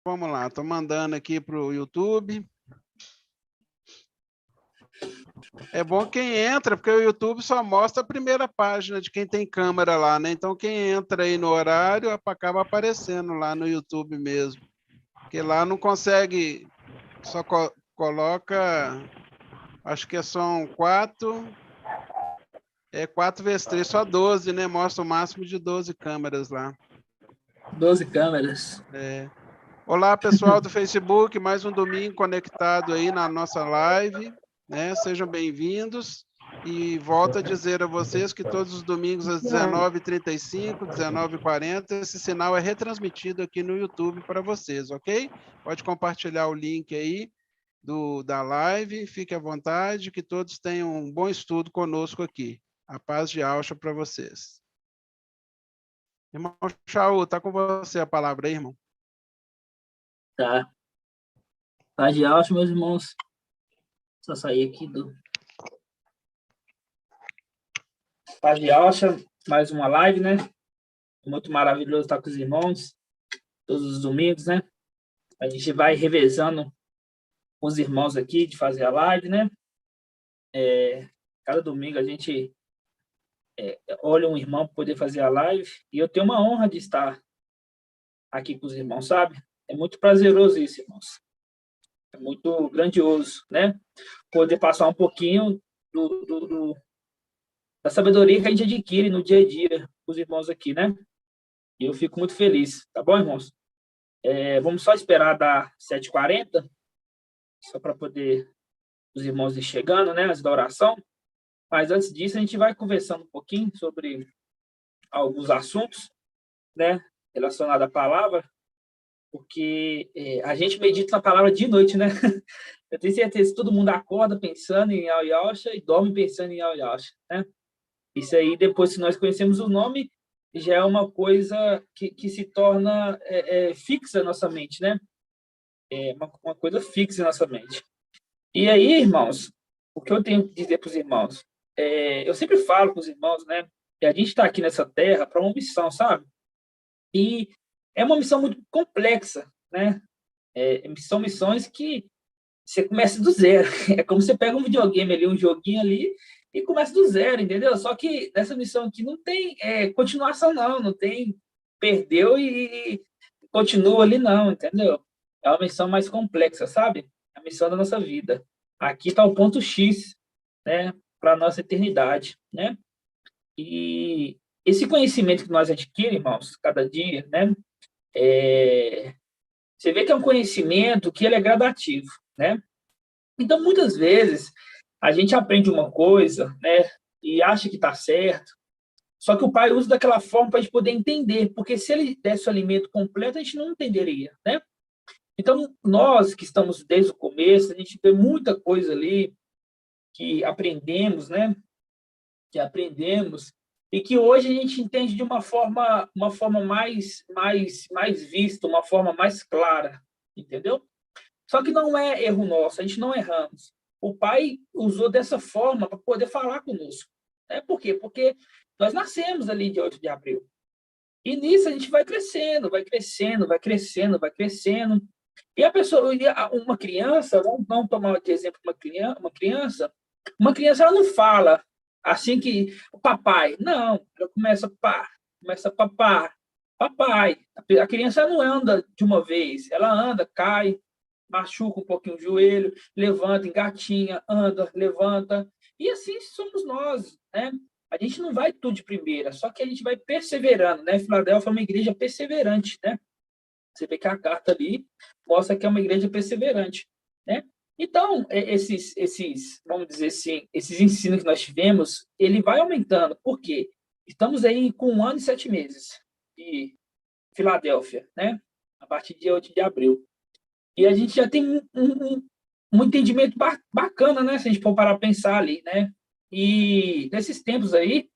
Vamos lá, estou mandando aqui para o YouTube. É bom quem entra, porque o YouTube só mostra a primeira página de quem tem câmera lá, né? Então, quem entra aí no horário acaba aparecendo lá no YouTube mesmo. Porque lá não consegue, só coloca, acho que são 4 vezes 3, só 12, né? Mostra o máximo de 12 câmeras lá. 12 câmeras. Olá, pessoal do Facebook, mais um domingo conectado aí na nossa live, né? Sejam bem-vindos e volto a dizer a vocês que todos os domingos às 19h35, 19h40, esse sinal é retransmitido aqui no YouTube para vocês, ok? Pode compartilhar o link aí da live, fique à vontade, que todos tenham um bom estudo conosco aqui. A paz de Alcha para vocês. Irmão Shaul, está com você a palavra aí, irmão. Tá. Paz de Alcha, meus irmãos. Só sair aqui do... Paz de Alcha, mais uma live, né? Muito maravilhoso estar com os irmãos, todos os domingos, né? A gente vai revezando com os irmãos aqui de fazer a live, né? Cada domingo a gente olha um irmão para poder fazer a live, e eu tenho uma honra de estar aqui com os irmãos, sabe? É muito prazeroso isso, irmãos. É muito grandioso, né? Poder passar um pouquinho da sabedoria que a gente adquire no dia a dia com os irmãos aqui, né? E eu fico muito feliz, tá bom, irmãos? Vamos só esperar dar 7h40, só para poder os irmãos ir chegando, né? Antes da oração. Mas antes disso, a gente vai conversando um pouquinho sobre alguns assuntos, né? Relacionados à palavra, porque a gente medita na palavra de noite, né? Eu tenho certeza que todo mundo acorda pensando em Yahweh Yahshua e dorme pensando em Yahweh Yahshua, né? Isso aí, depois que nós conhecemos o nome, já é uma coisa que se torna fixa na nossa mente, né? É uma coisa fixa na nossa mente. E aí, irmãos, o que eu tenho que dizer para os irmãos? Eu sempre falo com os irmãos, né? Que a gente está aqui nessa terra para uma missão, sabe? E é uma missão muito complexa, né? São missões que você começa do zero. É como você pega um videogame ali, um joguinho ali, e começa do zero, entendeu? Só que nessa missão aqui não tem continuação, não tem perdeu e continua ali, não, entendeu? É uma missão mais complexa, sabe? A missão da nossa vida. Aqui está o ponto X, né? Para a nossa eternidade, né? E esse conhecimento que nós adquirimos, irmãos, cada dia, né? Você vê que é um conhecimento que ele é gradativo, né? Então, muitas vezes, a gente aprende uma coisa, né? E acha que está certo, só que o pai usa daquela forma para a gente poder entender, porque se ele desse o alimento completo, a gente não entenderia, né? Então, nós que estamos desde o começo, a gente vê muita coisa ali que aprendemos, né? Que aprendemos e que hoje a gente entende de uma forma mais vista, uma forma mais clara, entendeu? Só que não é erro nosso, a gente não erramos. O pai usou dessa forma para poder falar conosco. Por quê? Porque nós nascemos ali de 8 de abril. E nisso a gente vai crescendo, vai crescendo, vai crescendo, vai crescendo. E a pessoa, uma criança, vamos tomar de exemplo uma criança ela não fala assim que o papai, não, ela começa papá, papai. A criança não anda de uma vez, ela anda, cai, machuca um pouquinho o joelho, levanta, engatinha, anda, levanta. E assim somos nós, né? A gente não vai tudo de primeira, só que a gente vai perseverando, né? Filadélfia é uma igreja perseverante, né? Você vê que a carta ali mostra que é uma igreja perseverante, né? Então, vamos dizer assim, esses ensinos que nós tivemos, ele vai aumentando. Por quê? Estamos aí com 1 ano e 7 meses de Filadélfia, né? A partir de 8 de abril. E a gente já tem um entendimento bacana, né? Se a gente for parar a pensar ali, né? E nesses tempos aí,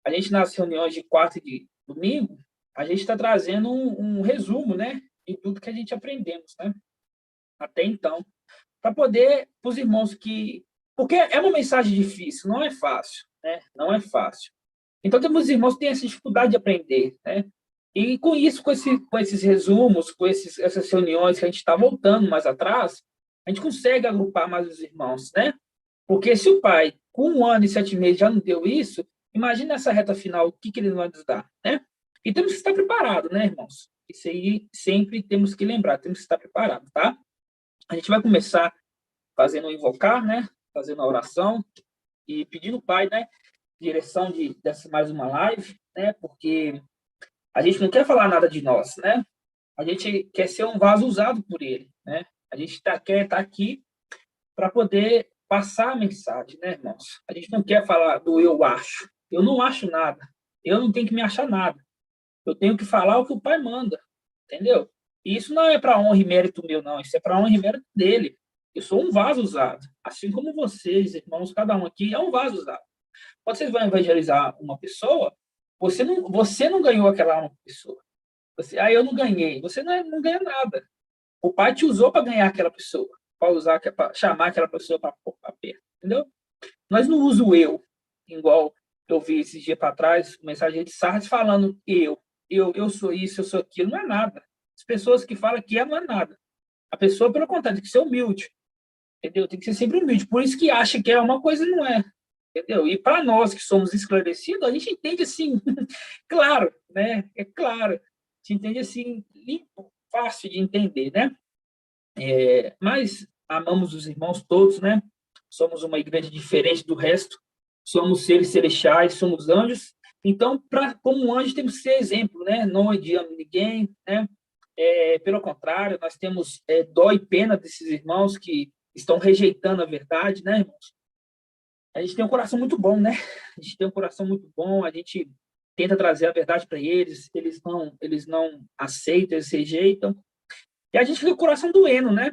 a gente nas reuniões de quarta e de domingo, a gente está trazendo um resumo, né? De tudo que a gente aprendemos, né? Até então. Para poder, para os irmãos que... Porque é uma mensagem difícil, não é fácil, né? Não é fácil. Então, temos irmãos que têm essa dificuldade de aprender, né? E com isso, com esses resumos, com essas reuniões que a gente está voltando mais atrás, a gente consegue agrupar mais os irmãos, né? Porque se o pai, com 1 ano e 7 meses, já não deu isso, imagina essa reta final, o que ele vai nos dar, né? E temos que estar preparados, né, irmãos? Isso aí sempre temos que lembrar, temos que estar preparados, tá? A gente vai começar fazendo o invocar, né? Fazendo a oração e pedindo ao pai, né? Direção dessa mais uma live, né? Porque a gente não quer falar nada de nós, né? A gente quer ser um vaso usado por ele, né? A gente quer estar aqui para poder passar a mensagem, né, irmãos? A gente não quer falar do eu acho. Eu não acho nada. Eu não tenho que me achar nada. Eu tenho que falar o que o pai manda, entendeu? E isso não é para honra e mérito meu, não. Isso é para honra e mérito dele. Eu sou um vaso usado. Assim como vocês, irmãos, cada um aqui é um vaso usado. Quando vocês vão evangelizar uma pessoa, você não ganhou aquela uma pessoa. Eu não ganhei. Você não ganha nada. O pai te usou para ganhar aquela pessoa, para chamar aquela pessoa para perto, entendeu? Nós não usamos o eu, igual eu vi esses dias para trás, mensagem de Sardes falando eu sou isso, eu sou aquilo, não é nada. As pessoas que falam que não é nada. A pessoa, pelo contrário, tem que ser humilde, entendeu? Tem que ser sempre humilde. Por isso que acha que é uma coisa e não é, entendeu? E para nós que somos esclarecidos, a gente entende assim, claro, né? É claro. A gente entende assim, limpo, fácil de entender, né? Mas amamos os irmãos todos, né? Somos uma igreja diferente do resto, somos seres celestiais, somos anjos. Então, como anjos, temos que ser exemplo, né? Não odiamos ninguém, né? Pelo contrário, nós temos dó e pena desses irmãos que estão rejeitando a verdade, né, irmãos? A gente tem um coração muito bom, né? A gente tem um coração muito bom, a gente tenta trazer a verdade para eles, eles não aceitam, eles rejeitam. E a gente fica com o coração doendo, né?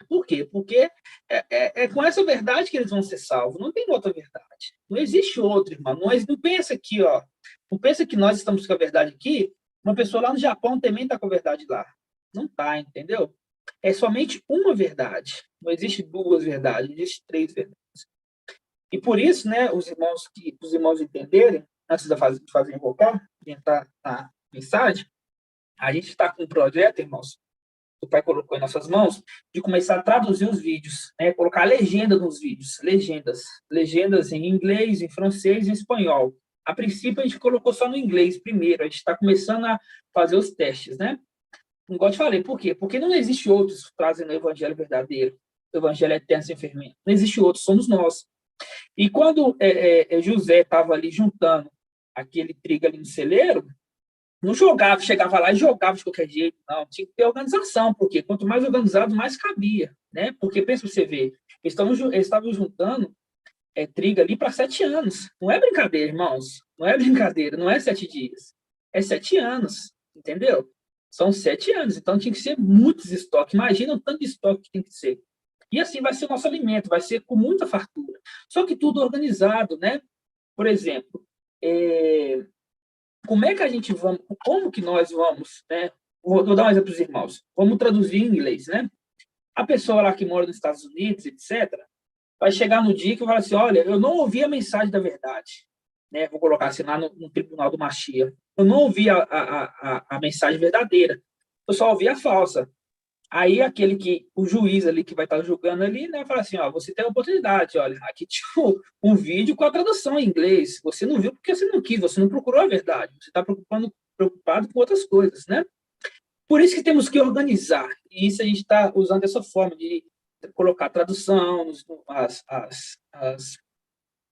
Por quê? Porque é com essa verdade que eles vão ser salvos. Não tem outra verdade. Não existe outra, irmão. Não pensa aqui, ó. Não pensa que nós estamos com a verdade aqui. Uma pessoa lá no Japão também está com a verdade lá. Não está, entendeu? É somente uma verdade. Não existe duas verdades, existe três verdades. E por isso, né, os irmãos entenderem, antes de fazer invocar, de entrar na mensagem, a gente está com um projeto, irmãos, o pai colocou em nossas mãos, de começar a traduzir os vídeos, né? Colocar legenda nos vídeos, legendas em inglês, em francês e em espanhol. A princípio, a gente colocou só no inglês primeiro, a gente está começando a fazer os testes, né? Igual eu te falei, por quê? Porque não existe outros trazendo o evangelho verdadeiro, o evangelho eterno sem fermento. Não existe outro, somos nós. E quando José estava ali juntando aquele trigo ali no celeiro, não jogava, chegava lá e jogava de qualquer jeito, não. Tinha que ter organização, porque quanto mais organizado, mais cabia, né? Porque, pensa você ver, eles estavam juntando trigo ali para 7 anos. Não é brincadeira, irmãos. Não é brincadeira, não é 7 dias. É 7 anos, entendeu? São 7 anos, então tinha que ser muitos estoques. Imagina o tanto de estoque que tem que ser. E assim vai ser o nosso alimento, vai ser com muita fartura. Só que tudo organizado, né? Por exemplo, como é que a gente vamos, como que nós vamos, né? Vou dar um exemplo para os irmãos. Vamos traduzir em inglês, né? A pessoa lá que mora nos Estados Unidos, etc., vai chegar no dia que vai falar assim, olha, eu não ouvi a mensagem da verdade, né? Vou colocar assim lá no tribunal do Mashiach. Eu não ouvi a mensagem verdadeira. Eu só ouvi a falsa. Aí o juiz ali que vai estar julgando ali, né, fala assim, ó, você tem a oportunidade, olha, aqui tinha um vídeo com a tradução em inglês, você não viu porque você não quis, você não procurou a verdade, você está preocupado com outras coisas, né? Por isso que temos que organizar, e isso a gente está usando essa forma de colocar tradução, as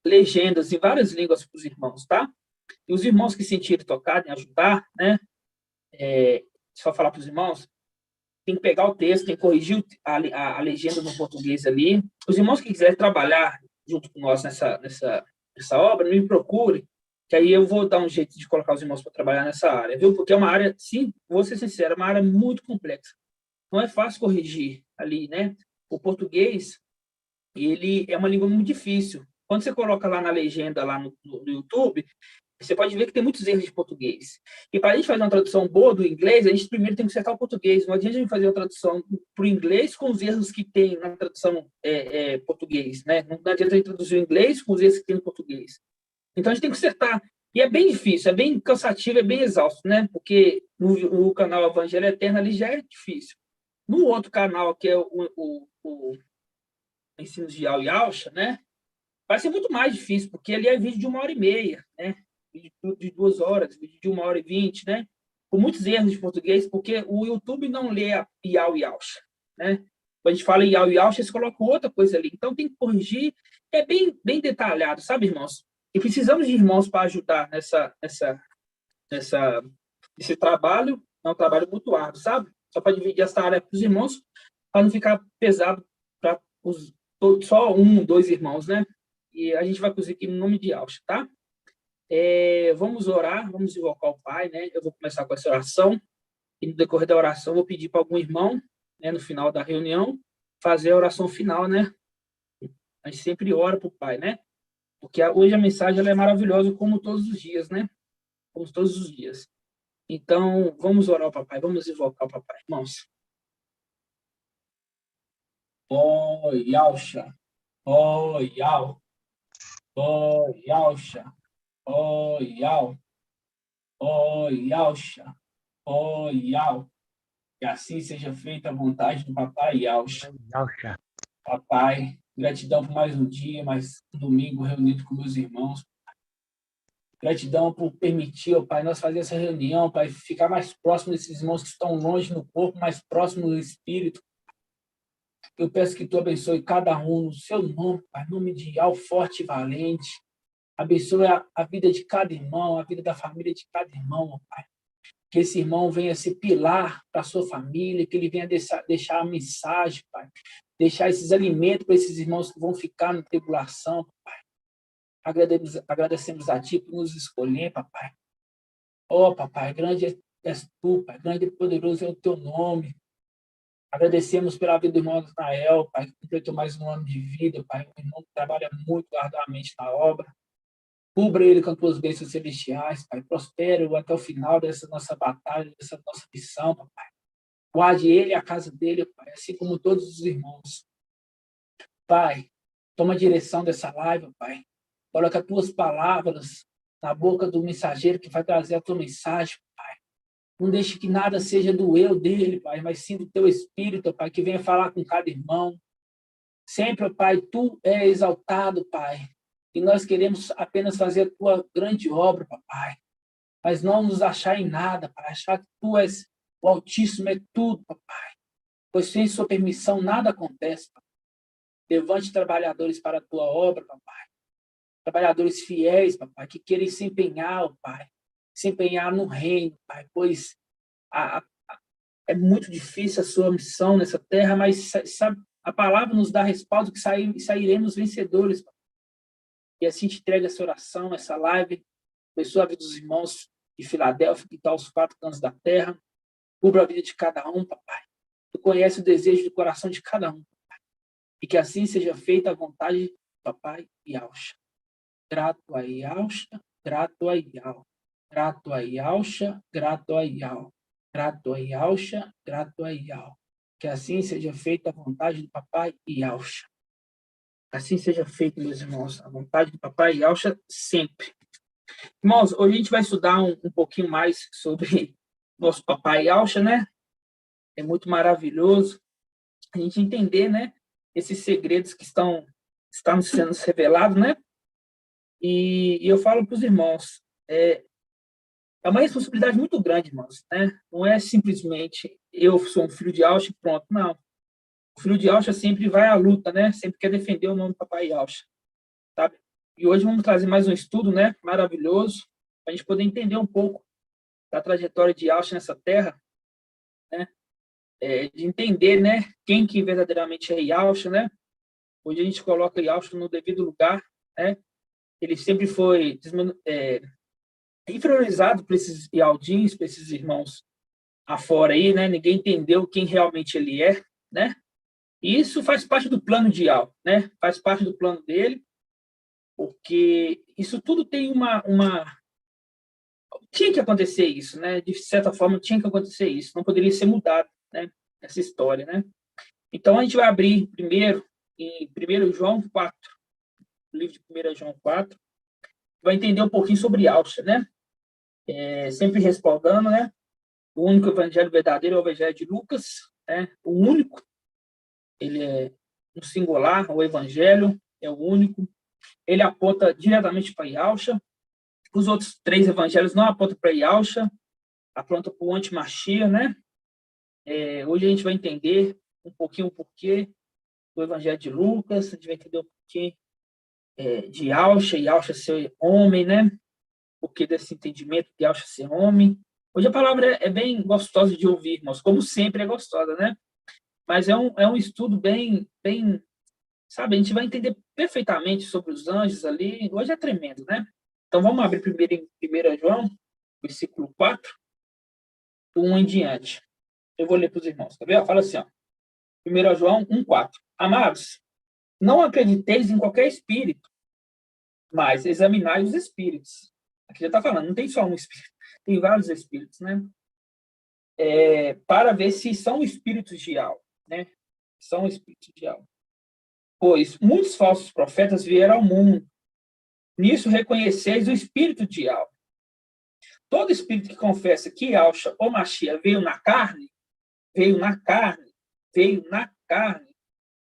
legendas em várias línguas para os irmãos, tá? E os irmãos que sentirem tocar em ajudar, né, só falar para os irmãos, tem que pegar o texto, tem que corrigir a legenda no português ali. Os irmãos que quiserem trabalhar junto com nós nessa obra, me procure, que aí eu vou dar um jeito de colocar os irmãos para trabalhar nessa área, viu? Porque é uma área, sim, vou ser sincero, é uma área muito complexa. Não é fácil corrigir ali, né? O português, ele é uma língua muito difícil. Quando você coloca lá na legenda, lá no YouTube, você pode ver que tem muitos erros de português. E para a gente fazer uma tradução boa do inglês, a gente primeiro tem que acertar o português. Não adianta a gente fazer uma tradução para o inglês com os erros que tem na tradução português, né? Não adianta a gente traduzir o inglês com os erros que tem no português. Então, a gente tem que acertar E é bem difícil, é bem cansativo, é bem exausto, né? Porque no canal Evangelho Eterno ali já é difícil. No outro canal, que é o Ensinos de Yau e Alcha, né? Vai ser muito mais difícil, porque ali é vídeo de 1h30, né? Vídeo de 2 horas, vídeo de 1h20, né? Com muitos erros de português, porque o YouTube não lê a Yau e Alcha, né? Quando a gente fala Yau e Alcha, eles colocam outra coisa ali. Então, tem que corrigir. É bem, bem detalhado, sabe, irmãos? E precisamos de irmãos para ajudar nesse trabalho. É um trabalho muito árduo, sabe? Só para dividir essa área para os irmãos, para não ficar pesado para só 2 irmãos, né? E a gente vai cozer aqui no nome de Alcha, tá? Vamos orar, vamos invocar o Pai, né? Eu vou começar com essa oração, e no decorrer da oração eu vou pedir para algum irmão, né, no final da reunião, fazer a oração final, né? A gente sempre ora para o Pai, né? Porque hoje a mensagem ela é maravilhosa, como todos os dias, né? Como todos os dias. Então, vamos orar ao Papai, vamos invocar o Papai, irmãos. Ó, Yalcha, ó, Yal, ó, Yalcha, ó, Yal, ó, Yalcha, ó, Yal. Que assim seja feita a vontade do Papai Yalcha. Papai, gratidão por mais um dia, mais um domingo reunido com meus irmãos. Gratidão por permitir, ó Pai, nós fazer essa reunião, Pai, ficar mais próximo desses irmãos que estão longe no corpo, mais próximo no espírito. Eu peço que Tu abençoe cada um no seu nome, Pai, em nome de Al forte e valente. Abençoe a vida de cada irmão, a vida da família de cada irmão, ó Pai. Que esse irmão venha ser pilar para a sua família, que ele venha deixar a mensagem, Pai. Deixar esses alimentos para esses irmãos que vão ficar na tribulação, Pai. Agradecemos a Ti por nos escolher, Papai. Ó, Papai, grande és Tu, Pai, grande e poderoso é o Teu nome. Agradecemos pela vida do irmão Israel, Pai, que completou mais um ano de vida, Pai, um irmão que trabalha muito arduamente na obra. Cubra ele com as Tuas bênçãos celestiais, Pai, prospere-o até o final dessa nossa batalha, dessa nossa missão, Papai. Guarde ele e a casa dele, Pai, assim como todos os irmãos. Pai, toma a direção dessa live, Pai. Coloca as Tuas palavras na boca do mensageiro que vai trazer a Tua mensagem, Pai. Não deixe que nada seja do eu dele, Pai, mas sim do Teu Espírito, Pai, que venha falar com cada irmão. Sempre, Pai, Tu é exaltado, Pai. E nós queremos apenas fazer a Tua grande obra, Papai. Mas não nos achar em nada, Pai. Achar que Tu és o Altíssimo, é tudo, Papai. Pois sem Sua permissão nada acontece, Papai. Levante trabalhadores para a Tua obra, Papai. Trabalhadores fiéis, Papai, que querem se empenhar, Pai. Se empenhar no reino, Pai. Pois é muito difícil a Sua missão nessa terra, mas sabe, a palavra nos dá respaldo que sairemos vencedores, Papai. E assim te entrega essa oração, essa live. Abençoa a vida dos irmãos de Filadélfia, que estão aos 4 cantos da terra. Cubra a vida de cada um, Papai. Tu conhece o desejo do coração de cada um, Papai. E que assim seja feita a vontade do Papai Yalcha. Grato a Yalcha, grato a Yal. Grato a Yalcha, grato a Yal. Grato a Yalcha, grato a Yal. Que assim seja feita a vontade do Papai Yalcha. Assim seja feito, meus irmãos, a vontade do Papai Yalcha sempre. Irmãos, hoje a gente vai estudar um pouquinho mais sobre nosso Papai Yalcha, né? É muito maravilhoso a gente entender, né? Esses segredos que estão sendo revelados, né? E eu falo para os irmãos, é uma responsabilidade muito grande, irmãos, né? Não é simplesmente eu sou um filho de Yalcha e pronto, não. O filho de Yalcha sempre vai à luta, né? Sempre quer defender o nome do Papai Yalcha, sabe? E hoje vamos trazer mais um estudo, né? Maravilhoso, para a gente poder entender um pouco da trajetória de Yalcha nessa terra, né? De entender, né? Quem que verdadeiramente é Yalcha, né? Hoje a gente coloca Yalcha no devido lugar, né? Ele sempre foi inferiorizado por esses Yaldins, por esses irmãos afora aí, né? Ninguém entendeu quem realmente ele é, né? E isso faz parte do plano de Yal, né? Faz parte do plano dele, porque isso tudo tem tinha que acontecer isso, né? De certa forma, tinha que acontecer isso. Não poderia ser mudado, né? Essa história, né? Então, a gente vai abrir primeiro em 1 João 4, o livro de 1 João 4, vai entender um pouquinho sobre Yahshua, né? Sempre respaldando, né? O único evangelho verdadeiro é o evangelho de Lucas, né? O único, ele é um singular, o evangelho é o único. Ele aponta diretamente para Yahshua. Os outros 3 evangelhos não apontam para Yahshua, apontam para o antimachia, né? Hoje a gente vai entender um pouquinho o porquê do evangelho de Lucas, a gente vai entender o porquê de Yahshua ser homem, né? Porque desse entendimento de Yahshua ser homem. Hoje a palavra é bem gostosa de ouvir, irmãos, como sempre é gostosa, né? Mas é um estudo bem, sabe, a gente vai entender perfeitamente sobre os anjos ali. Hoje é tremendo, né? Então vamos abrir primeiro em 1 João, versículo 4, do 1 em diante. Eu vou ler para os irmãos, tá vendo? Fala assim, ó. 1 João 1:4. Amados, não acrediteis em qualquer espírito, mas examinai os espíritos. Aqui já está falando, não tem só um espírito, tem vários espíritos, né? Para ver se são espíritos de algo, né? São espíritos de algo. Pois muitos falsos profetas vieram ao mundo. Nisso reconheceis o espírito de algo. Todo espírito que confessa que Yahshua ou Mashiach veio na carne,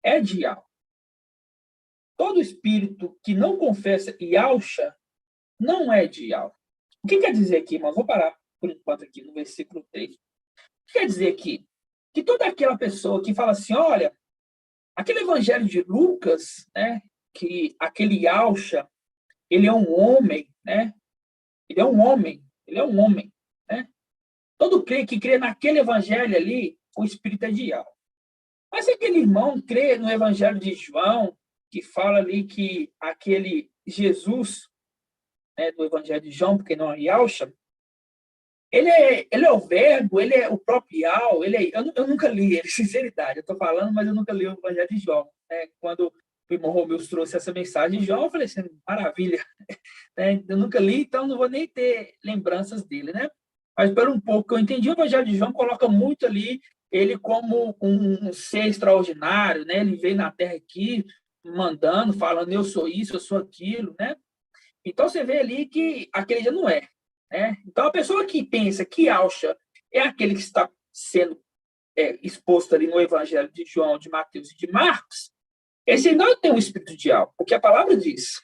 é de algo. Todo espírito que não confessa Yahshua não é de algo. O que quer dizer aqui, irmãos? Vou parar por enquanto aqui no versículo 3. O que quer dizer aqui? Que toda aquela pessoa que fala assim, olha, aquele evangelho de Lucas, né, que aquele Yahshua, ele é um homem, né? Ele é um homem, né? Todo crê que crê naquele evangelho ali, o espírito é de Yahweh. Mas se aquele irmão crê no evangelho de João, que fala ali que aquele Jesus, né, do evangelho de João, porque não é Yahshua, ele é o verbo, ele é o próprio Yahweh, eu nunca li ele, sinceridade, eu estou falando, mas eu nunca li o evangelho de João. Né? Quando o irmão Romeu trouxe essa mensagem de João, eu falei assim, maravilha. Né? Eu nunca li, então não vou nem ter lembranças dele, né? Mas pelo um pouco que eu entendi, o evangelho de João coloca muito ali ele como um ser extraordinário, né? Ele veio na Terra aqui mandando, falando, eu sou isso, eu sou aquilo, né? Então você vê ali que aquele já não é, né? Então a pessoa que pensa que Yahshua é aquele que está sendo exposto ali no evangelho de João, de Mateus e de Marcos, esse não tem um espírito de algo, porque a palavra diz.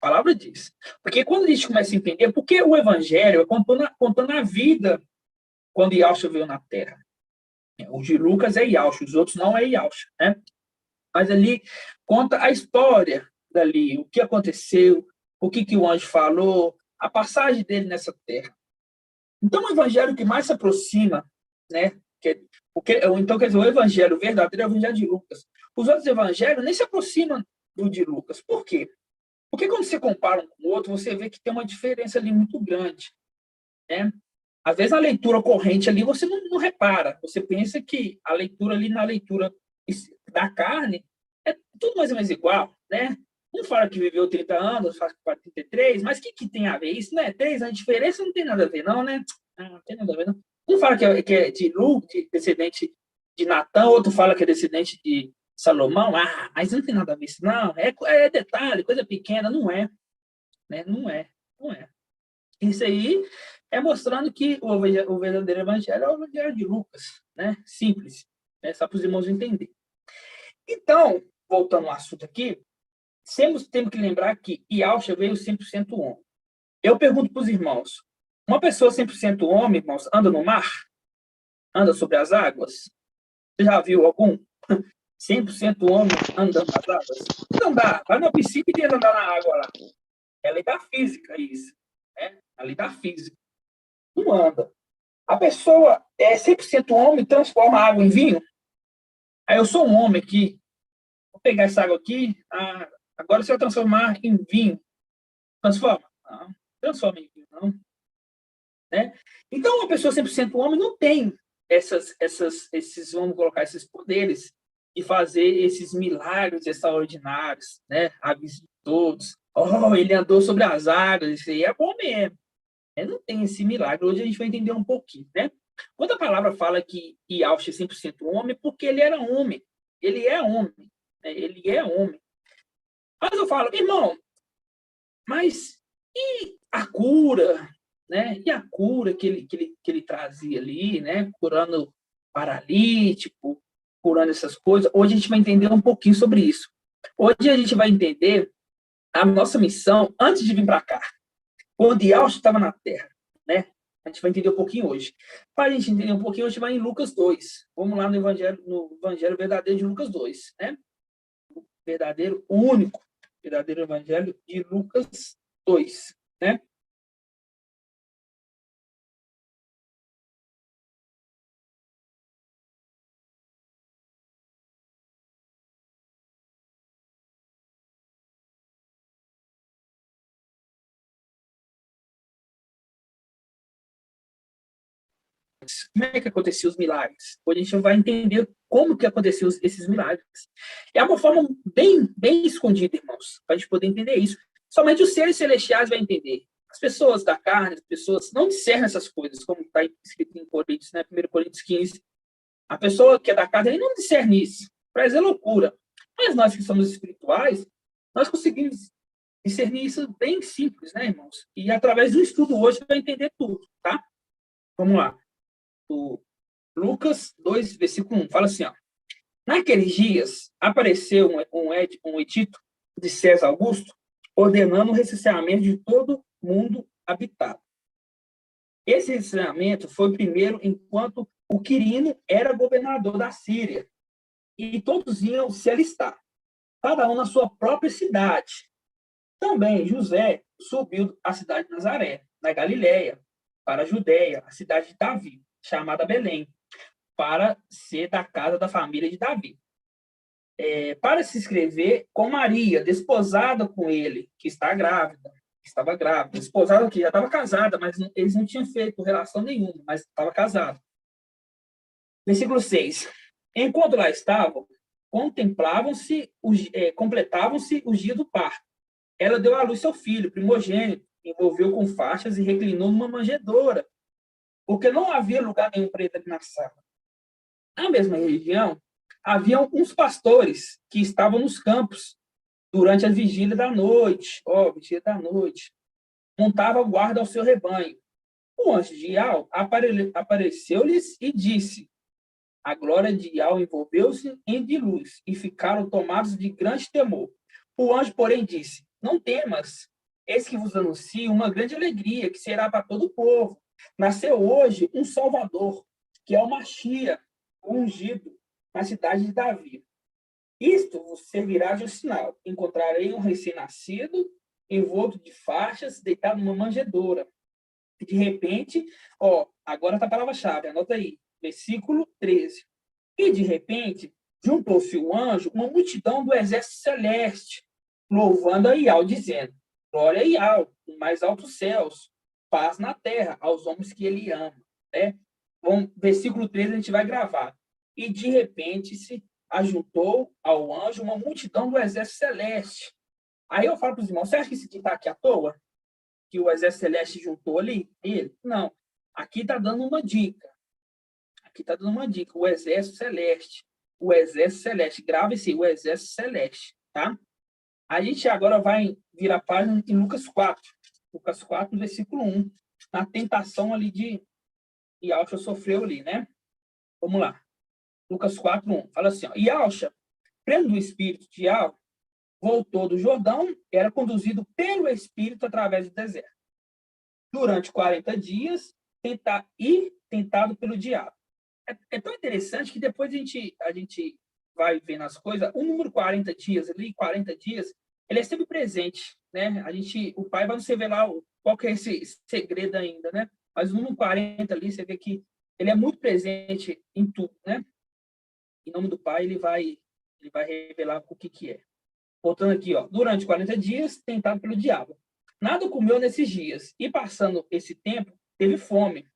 A palavra diz. Porque quando a gente começa a entender, porque o evangelho é contando a vida quando Yahshua veio na Terra. O de Lucas é Yahshua, os outros não é Yahshua, né? Mas ali conta a história dali, o que aconteceu, o que o anjo falou, a passagem dele nessa terra. Então, o evangelho que mais se aproxima, né? Então, quer dizer, o evangelho verdadeiro é o evangelho de Lucas. Os outros evangelhos nem se aproximam do de Lucas. Por quê? Porque quando você compara um com o outro, você vê que tem uma diferença ali muito grande. Né? Às vezes, a leitura corrente ali, você não repara. Você pensa que a leitura ali, na leitura da carne, é tudo mais ou menos igual. Né? Um fala que viveu 30 anos, fala que 33, mas o que tem a ver? Isso não é 3 anos de diferença? Não tem nada a ver, não, né? Não tem nada a ver, não. Um fala que é de Lu, descendente de Natã, outro fala que é descendente de Salomão. Mas não tem nada a ver isso, não. É detalhe, coisa pequena, não é. Né? Não é. Isso aí é mostrando que o verdadeiro evangelho é o evangelho de Lucas. Né? Simples. Né? Só para os irmãos entenderem. Então, voltando ao assunto aqui, temos que lembrar que Yahshua veio 100% homem. Eu pergunto para os irmãos, uma pessoa 100% homem, irmãos, anda no mar? Anda sobre as águas? Você já viu algum 100% homem andando nas águas? Não dá. Vai na piscina e tenta andar na água lá. É a lei da física isso. Né? A lei da física. Não anda. A pessoa é 100% homem, transforma a água em vinho. Aí eu sou um homem aqui. Vou pegar essa água aqui. Agora você vai transformar em vinho. Transforma? Não. Transforma em vinho, não. Né? Então, uma pessoa 100% homem não tem esses, vamos colocar, esses poderes de fazer esses milagres extraordinários, né? A vista de todos. Ele andou sobre as águas, isso aí é bom mesmo. Não tem esse milagre. Hoje a gente vai entender um pouquinho, né? Quando a palavra fala que Yahshua é 100% homem, porque ele era homem. Ele é homem. Né? Ele é homem. Mas eu falo, irmão, mas E a cura, né? E a cura que ele trazia ali, né? Curando paralítico, curando essas coisas. Hoje a gente vai entender um pouquinho sobre isso. Hoje a gente vai entender a nossa missão antes de vir para cá, quando Yahshua estava na Terra, né? A gente vai entender um pouquinho hoje. Para a gente entender um pouquinho, a gente vai em Lucas 2. Vamos lá no Evangelho verdadeiro de Lucas 2, né? O verdadeiro, o único verdadeiro Evangelho de Lucas 2, né? Como é que aconteciam os milagres? Hoje a gente vai entender como que aconteciam esses milagres. É uma forma bem escondida, irmãos, para a gente poder entender isso. Somente os seres celestiais vão entender. As pessoas da carne, as pessoas não discernem essas coisas, como está escrito em Coríntios, né? 1 Coríntios 15. A pessoa que é da carne, ele não discerne isso. Para eles é loucura. Mas nós que somos espirituais, nós conseguimos discernir isso bem simples, né, irmãos? E através do estudo hoje, vai entender tudo, tá? Vamos lá. O Lucas 2, versículo 1, fala assim, ó. Naqueles dias, apareceu um edito de César Augusto, ordenando o recenseamento de todo mundo habitado. Esse recenseamento foi primeiro enquanto o Quirino era governador da Síria, e todos iam se alistar, cada um na sua própria cidade. Também José subiu à cidade de Nazaré, na Galiléia, para a Judéia, a cidade de Davi, chamada Belém, para ser da casa da família de Davi. Para se inscrever com Maria, desposada com ele, que estava grávida, desposada que já estava casada, mas eles não tinham feito relação nenhuma, mas estava casada. Versículo 6. Enquanto lá estavam, completavam-se os dias do parto. Ela deu à luz seu filho, primogênito, envolveu com faixas e reclinou numa manjedoura, porque não havia lugar nenhum para ele na sala. Na mesma região, haviam uns pastores que estavam nos campos durante a vigília da noite. Vigília da noite. Montava guarda ao seu rebanho. O anjo de Ial apareceu-lhes e disse: a glória de Ial envolveu-se em de luz e ficaram tomados de grande temor. O anjo, porém, disse: não temas, eis que vos anuncio uma grande alegria que será para todo o povo. Nasceu hoje um Salvador, que é o Machia, o ungido, na cidade de Davi. Isto vos servirá de um sinal. Encontrarei um recém-nascido, envolto de faixas, deitado numa manjedoura. E de repente, agora está a palavra-chave, anota aí, versículo 13. E de repente, juntou-se o anjo, uma multidão do exército celeste, louvando a Ial, dizendo: glória a Ial, nos mais altos céus, paz na terra, aos homens que ele ama. Né? Versículo 13 a gente vai gravar. E de repente se ajuntou ao anjo uma multidão do exército celeste. Aí eu falo para os irmãos, você acha que esse aqui está aqui à toa? Que o exército celeste juntou ali? Ele? Não. Aqui está dando uma dica. O exército celeste. O exército celeste. Grava esse, o exército celeste, tá? A gente agora vai virar a página em Lucas 4. Lucas 4, versículo 1. Na tentação ali de Yahshua sofreu ali, né? Vamos lá. Lucas 4, 1. Fala assim, ó. Yahshua, prendo do espírito de Yahweh, voltou do Jordão, era conduzido pelo Espírito através do deserto. Durante 40 dias, tentado pelo diabo. É tão interessante que depois a gente vai vendo as coisas. O número 40 dias ali, 40 dias, ele é sempre presente, né? O pai vai nos revelar qual que é esse segredo ainda, né? Mas o número 40 ali, você vê que ele é muito presente em tudo, né? Em nome do pai, ele vai revelar o que é. Voltando aqui, durante 40 dias, tentado pelo diabo. Nada comeu nesses dias, e passando esse tempo, teve fome.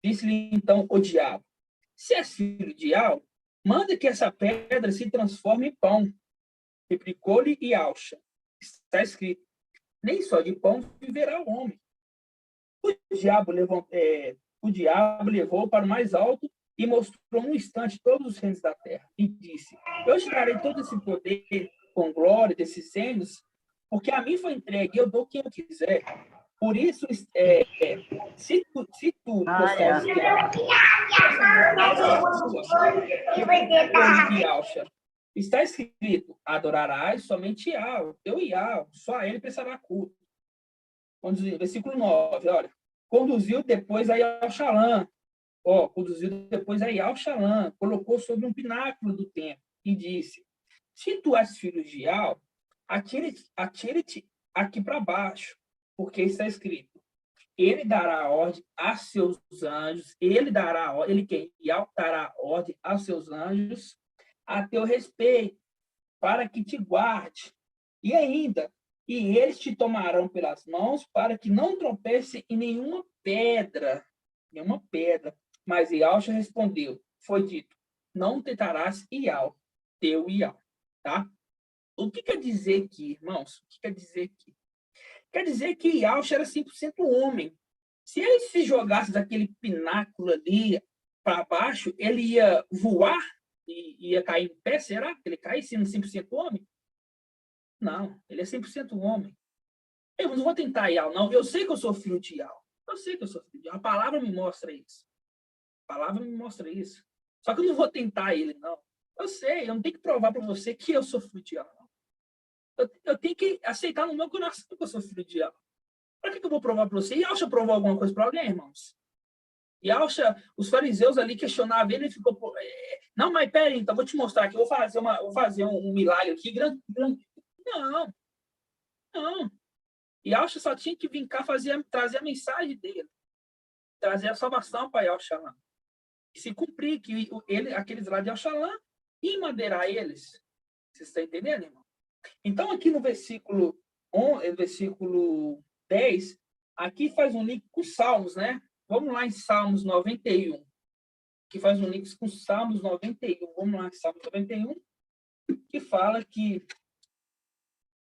Disse-lhe então o diabo: se és filho de Ial, manda que essa pedra se transforme em pão. Replicou-lhe Yahshua: está escrito: nem só de pão viverá o homem. O diabo levou para o mais alto e mostrou num instante todos os reinos da terra. E disse: eu te darei todo esse poder com glória desses reinos, Porque a mim foi entregue, eu dou quem eu quiser. Por isso, se tu postares de Alcha, está escrito, adorarás somente Yahweh, teu Yahweh, só a ele prestará culto. Versículo 9, olha. Conduziu depois a Yalxalã, conduziu depois a Yalxalã, colocou sobre um pináculo do templo e disse, se tu és filho de Yahweh, atire-te aqui para baixo, porque está escrito, ele dará ordem a seus anjos, Yahweh dará ordem aos seus anjos a teu respeito, para que te guarde. E ainda, e eles te tomarão pelas mãos para que não tropece em nenhuma pedra. Mas Yalxa respondeu, foi dito, não tentarás Yahweh, teu Yahweh. Tá? O que quer dizer aqui, irmãos? O que quer dizer aqui? Quer dizer que Yalxa era 100% homem. Se ele se jogasse daquele pináculo ali para baixo, ele ia voar e ia cair em pé? Será que ele caísse sendo 100% homem? Não, ele é 100% homem. Eu não vou tentar Yahweh, não. Eu sei que eu sou filho de Yahweh. Eu sei que eu sou filho de Yahweh. A palavra me mostra isso. A palavra me mostra isso. Só que eu não vou tentar ele, não. Eu sei, eu não tenho que provar para você que eu sou filho de Yahweh. Eu tenho que aceitar no meu coração que eu sou filho de Yahweh. Para que eu vou provar para você? Yalxa provou alguma coisa para alguém, irmãos? Yalxa, os fariseus ali questionavam ele, ele ficou... Não, mas peraí, então vou te mostrar aqui. Vou fazer um milagre aqui. Grande. Não. Yalxa só tinha que vir cá trazer a mensagem dele. Trazer a salvação para Yalxalã. E se cumprir que aqueles lá de Yalxalã iam madeirar eles. Vocês estão entendendo, irmão? Então, aqui no versículo 10, aqui faz um link com Salmos, né? Vamos lá em Salmos 91. Que faz um link com Salmos 91. Vamos lá em Salmos 91, que fala que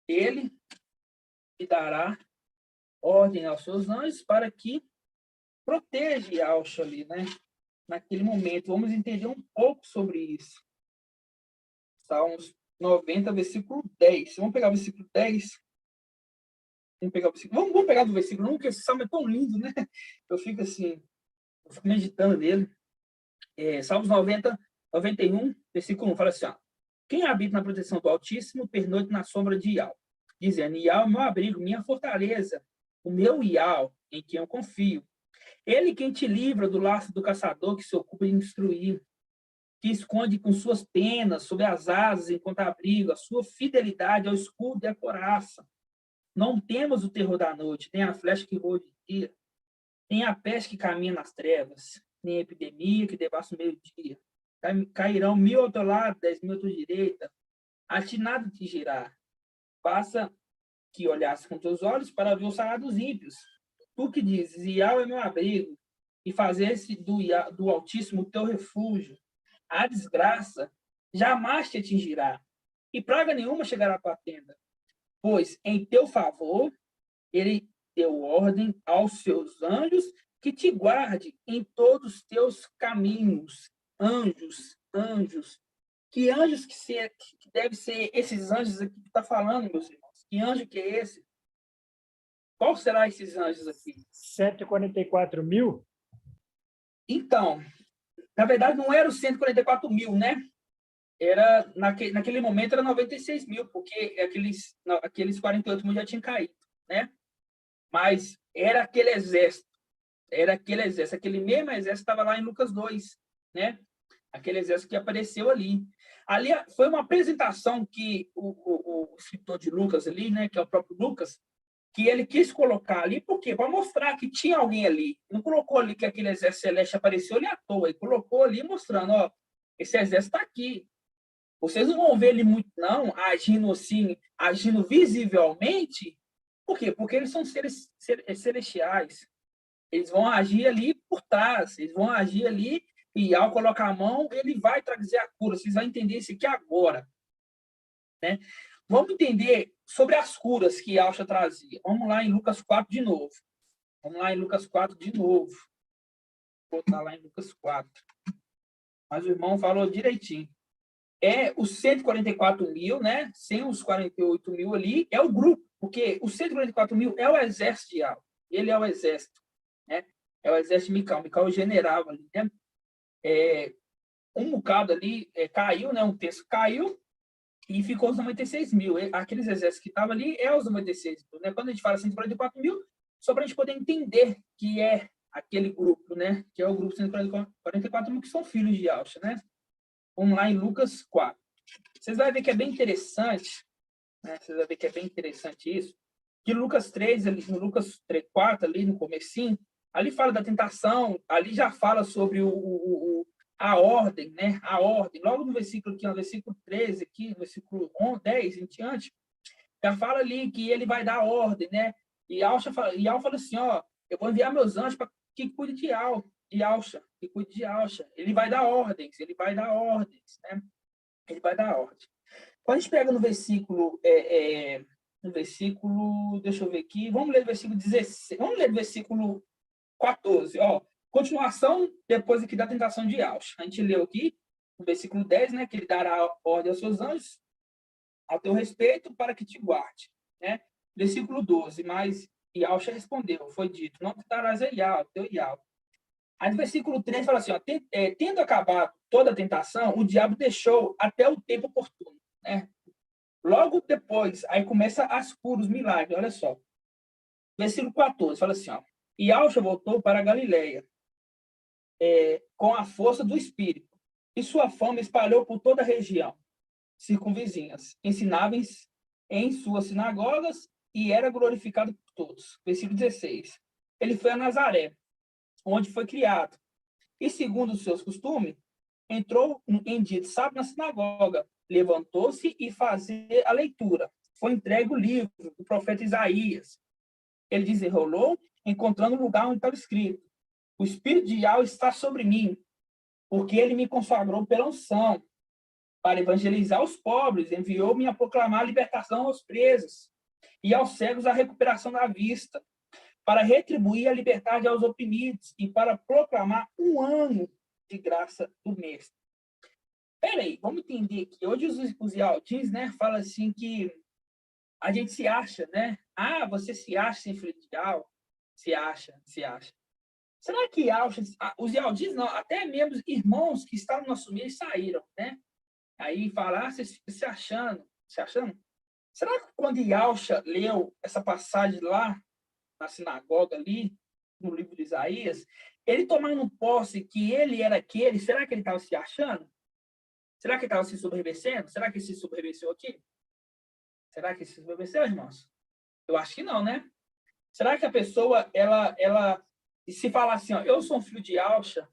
ele dará ordem aos seus anjos para que proteja Yalxa ali, né? Naquele momento. Vamos entender um pouco sobre isso. Salmos 90, versículo 10. Vamos pegar o versículo 10. Vamos pegar do versículo 1, porque esse salmo é tão lindo, né? Eu fico meditando nele. Salmos 90, 91, versículo 1, fala assim, ó, quem habita na proteção do Altíssimo, pernoite na sombra de Yahweh, dizendo, Yahweh é meu abrigo, minha fortaleza, o meu Yahweh, em quem eu confio. Ele quem te livra do laço do caçador que se ocupa de instruir, que esconde com suas penas sob as asas enquanto abrigo, a sua fidelidade ao escudo e à couraça. Não temos o terror da noite, nem a flecha que voa de dia, nem a peste que caminha nas trevas, nem a epidemia que devassa o meio-dia. Cairão 1000 ao teu lado, 10.000 à tua direita, a ti nada te girar. Basta que olhasse com teus olhos para ver o salário dos ímpios. Tu que dizes, Yahweh é meu abrigo, e fazesse do Altíssimo teu refúgio. A desgraça jamais te atingirá, e praga nenhuma chegará à tua tenda. Pois, em teu favor, ele deu ordem aos seus anjos que te guarde em todos os teus caminhos. Anjos. Que anjos que deve ser esses anjos aqui que está falando, meus irmãos? Que anjo que é esse? Qual será esses anjos aqui? 144 mil? Então, na verdade, não era os 144 mil, né? Era, naquele momento, era 96 mil, porque aqueles 48 mil já tinham caído, né? Mas era aquele exército. Aquele mesmo exército estava lá em Lucas 2, né? Aquele exército que apareceu ali. Ali foi uma apresentação que o escritor de Lucas ali, né? Que é o próprio Lucas, que ele quis colocar ali, por quê? Para mostrar que tinha alguém ali. Não colocou ali que aquele exército celeste apareceu ali à toa. Ele colocou ali mostrando, ó, esse exército está aqui. Vocês não vão ver ele muito, não, agindo assim, agindo visivelmente. Por quê? Porque eles são seres celestiais. Eles vão agir ali por trás. Eles vão agir ali e, ao colocar a mão, ele vai trazer a cura. Vocês vão entender isso aqui agora. Né? Vamos entender sobre as curas que Yalxa trazia. Vamos lá em Lucas 4 de novo. Vou botar lá em Lucas 4. Mas o irmão falou direitinho. Os 144 mil, né? Sem os 48 mil ali, é o grupo. Porque os 144 mil é o exército de Yahweh. Ele é o exército, né? É o exército de Mical. Mical é o general ali, né? Um bocado ali caiu, né? Um terço caiu e ficou os 96 mil. Aqueles exércitos que estavam ali é os 96 mil, né? Quando a gente fala 144 mil, só para a gente poder entender que é aquele grupo, né? Que é o grupo 144 mil, que são filhos de Yahshua, né? Vamos lá em Lucas 4. Vocês vão ver que é bem interessante, né? Vocês vão ver que é bem interessante isso, que Lucas 3, ali, no Lucas 3, 4, ali no comecinho, ali fala da tentação, ali já fala sobre a ordem, né? A ordem. Logo no versículo aqui, no versículo 13, aqui, no versículo 10 em diante, já fala ali que ele vai dar ordem, né? E Al fala assim, ó, eu vou enviar meus anjos para que cuide de Alcha, que cuide de Alcha. Ele vai dar ordens, né? Ele vai dar ordem. Quando a gente pega no versículo, deixa eu ver aqui, vamos ler o versículo 16, vamos ler o versículo 14, ó, continuação depois aqui da tentação de Alcha. A gente leu aqui, no versículo 10, né, que ele dará ordem aos seus anjos, ao teu respeito, para que te guarde, né? Versículo 12, mas Alcha respondeu, foi dito, não tentarás a teu Yahweh. Aí no versículo 13 fala assim, ó, tendo acabado toda a tentação, o diabo deixou até o tempo oportuno, né? Logo depois, aí começa as curas, os milagres, olha só. Versículo 14, fala assim, ó, e Alcha voltou para a Galileia, com a força do Espírito, e sua fama espalhou por toda a região circunvizinhas. Ensinava em suas sinagogas e era glorificado por todos. Versículo 16. Ele foi a Nazaré, onde foi criado. E, segundo os seus costumes, entrou em dia de sábado na sinagoga, levantou-se e fazer a leitura. Foi entregue o livro do profeta Isaías. Ele desenrolou, encontrando o lugar onde estava escrito: o Espírito de Yahweh está sobre mim, porque ele me consagrou pela unção, para evangelizar os pobres, enviou-me a proclamar a libertação aos presos e aos cegos a recuperação da vista, para retribuir a liberdade aos oprimidos e para proclamar um ano de graça do Mestre. Peraí, vamos entender que hoje os Yaldis, né, fala assim que a gente se acha, né? Ah, você se acha sem filho de Yahweh? Se acha. Será que os Yaldis, não, até mesmo irmãos que estavam no nosso meio saíram, né? Aí falar, vocês ficam se achando. Será que quando Yahshua leu essa passagem lá na sinagoga ali, no livro de Isaías, ele tomando posse que ele era aquele, será que ele estava se achando? Será que ele estava se sobrevivendo? Será que ele se sobreviveu aqui? Será que ele se sobreviveu, irmãos? Eu acho que não, né? Será que a pessoa, ela se falar assim, ó, eu sou um filho de Yahshua,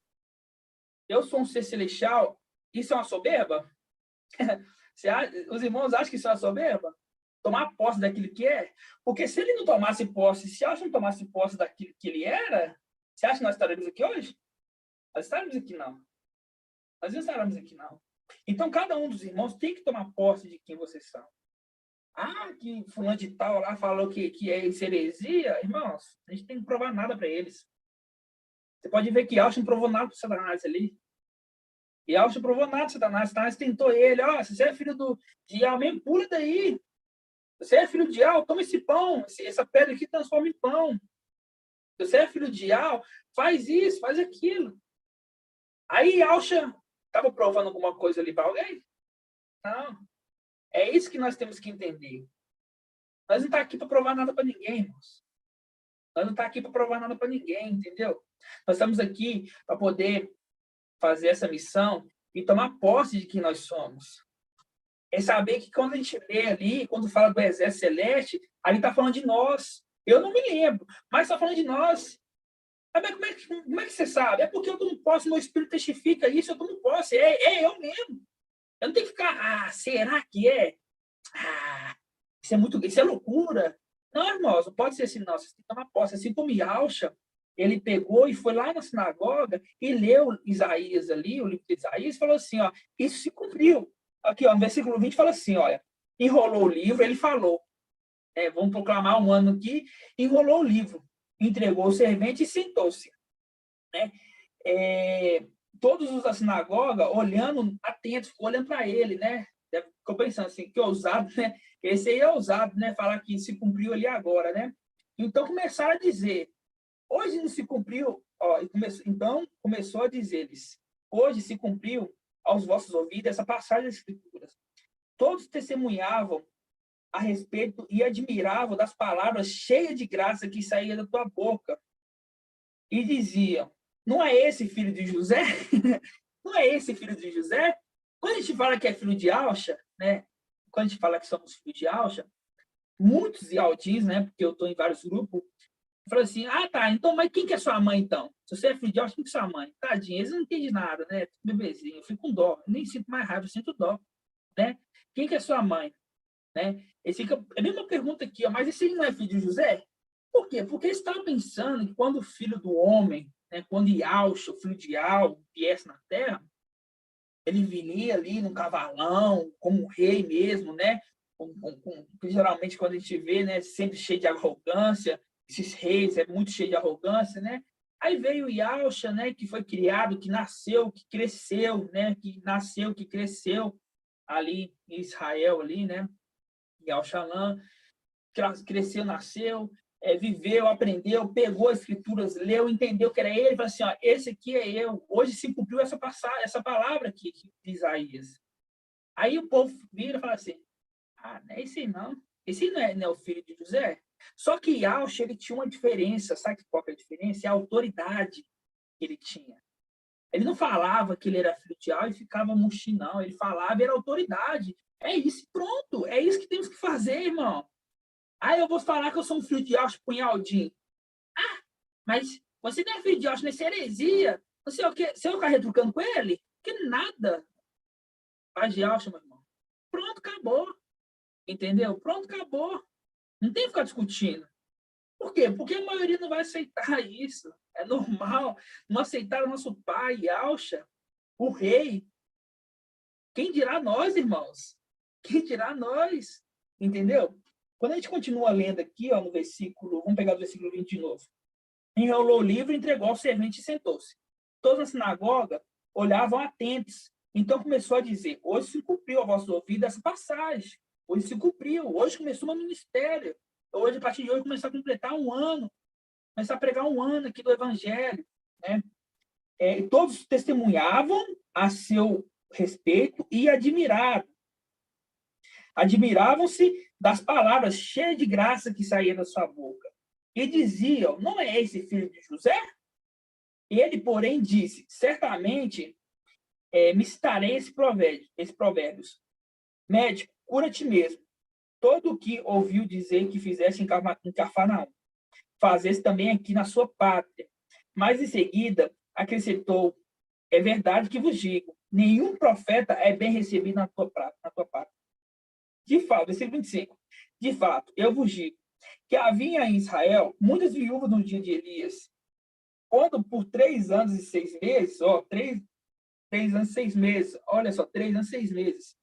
eu sou um ser celestial, isso é uma soberba? Os irmãos acham que isso é uma soberba? Tomar posse daquilo que é? Porque se ele não tomasse posse, se Yahshua não tomasse posse daquilo que ele era, você acha que nós estaremos aqui hoje? Nós estaremos aqui não. Nós não estaremos aqui não. Então, cada um dos irmãos tem que tomar posse de quem vocês são. Ah, que fulano de tal lá falou que é heresia. Irmãos, a gente tem que provar nada para eles. Você pode ver que Yahshua não provou nada para Satanás ali. E Yahshua provou nada para Satanás. Satanás tentou ele. Ó, se você é filho de Yahweh, mesmo, pula daí. Você é filho de Yahweh, toma esse pão. Essa pedra aqui transforma em pão. Se você é filho de Yahweh, faz isso, faz aquilo. Aí Yahshua estava provando alguma coisa ali para alguém? Não. É isso que nós temos que entender. Nós não estamos aqui para provar nada para ninguém, irmãos. Nós não estamos aqui para provar nada para ninguém, entendeu? Nós estamos aqui para poder fazer essa missão e tomar posse de quem nós somos. É saber que quando a gente lê ali, quando fala do exército celeste, ali está falando de nós. Eu não me lembro, mas está falando de nós. Mas como é que você sabe? É porque eu tomo posse, meu espírito testifica isso, eu tomo posse. É eu mesmo. Eu não tenho que ficar, será que é? Isso é loucura. Não, irmãos, não pode ser assim, não. Vocês têm que tomar posse. Assim como Yahshua, ele pegou e foi lá na sinagoga e leu Isaías ali, o livro de Isaías, e falou assim, ó, isso se cumpriu. Aqui, ó, no versículo 20 fala assim, olha, enrolou o livro, ele falou, vamos proclamar um ano aqui, enrolou o livro, entregou o servente e sentou-se. Né? Todos os da sinagoga, olhando, atentos, olhando para ele, né? Ficou pensando assim, que ousado, né? Esse aí é ousado, né? Falar que se cumpriu ali agora, né? Então começaram a dizer, hoje não se cumpriu, ó, então começou a dizer-lhes, hoje se cumpriu aos vossos ouvidos essa passagem das Escrituras. Todos testemunhavam a respeito e admiravam das palavras cheias de graça que saía da tua boca. E diziam, não é esse filho de José? Não é esse filho de José? Quando a gente fala que é filho de Alcha, né? Quando a gente fala que somos filhos de Alcha, muitos Aldins, né? Porque eu estou em vários grupos, falam assim, tá, então, mas quem que é sua mãe, então? Se você é filho de Alcha, quem que é sua mãe? Tadinha, eles não entendem nada, né? Bebezinho, eu fico com dó, eu nem sinto mais raiva, eu sinto dó, né? Quem que é sua mãe? Né? É a mesma pergunta aqui, ó, mas esse aí não é filho de José? Por quê? Porque eles estavam pensando que quando o filho do homem, né, quando Iauxa, o filho de Iau, viesse na terra, ele viria ali num cavalão, como um rei mesmo, né? Geralmente, quando a gente vê, né, sempre cheio de arrogância, esses reis é muito cheio de arrogância, né? Aí veio o Iauxa, né, que foi criado, que nasceu, que cresceu, né, que cresceu ali em Israel, ali, né? Yalxalã, cresceu, nasceu, viveu, aprendeu, pegou as escrituras, leu, entendeu que era ele, falou assim, ó, esse aqui é eu. Hoje se cumpriu essa palavra aqui de Isaías. Aí o povo vira e fala assim, não é esse não. Esse não é o filho de José. Só que Yalxa, ele tinha uma diferença, sabe qual que é a diferença? É a autoridade que ele tinha. Ele não falava que ele era filho de Yalxa e ficava murchinho, não. Ele falava, era autoridade. É isso, pronto. É isso que temos que fazer, irmão. Aí eu vou falar que eu sou um filho de Yalxa punhaldinho. Mas você não é filho de Yalxa, nessa heresia. Você é o quê? Você vai ficar retrucando com ele? Que nada. Faz de Yalxa, meu irmão. Pronto, acabou. Entendeu? Pronto, acabou. Não tem que ficar discutindo. Por quê? Porque a maioria não vai aceitar isso. É normal. Não aceitar o nosso pai, Yalxa, o rei. Quem dirá nós, irmãos? Quem dirá nós? Entendeu? Quando a gente continua lendo aqui, ó, no versículo, vamos pegar o versículo 20 de novo. Enrolou o livro, entregou ao servente e sentou-se. Todos na sinagoga olhavam atentos. Então começou a dizer, hoje se cumpriu a vosso ouvido essa passagem. Hoje se cumpriu. Hoje começou um ministério. Hoje, a partir de hoje, começou a completar um ano. Começar a pregar um ano aqui do evangelho. Né? Todos testemunhavam a seu respeito e admiravam-se das palavras cheias de graça que saíam da sua boca. E diziam, não é esse filho de José? Ele, porém, disse, certamente me citarei esse provérbios. Médico, cura-te mesmo. Todo o que ouviu dizer que fizesse em Cafarnaum, fazesse também aqui na sua pátria. Mas, em seguida, acrescentou, é verdade que vos digo, nenhum profeta é bem recebido na tua pátria. De fato, versículo 25. De fato, eu vos digo que havia em Israel muitas viúvas no dia de Elias, quando por 3 anos e 6 meses, 3 anos e 6 meses, olha só, 3 anos e 6 meses,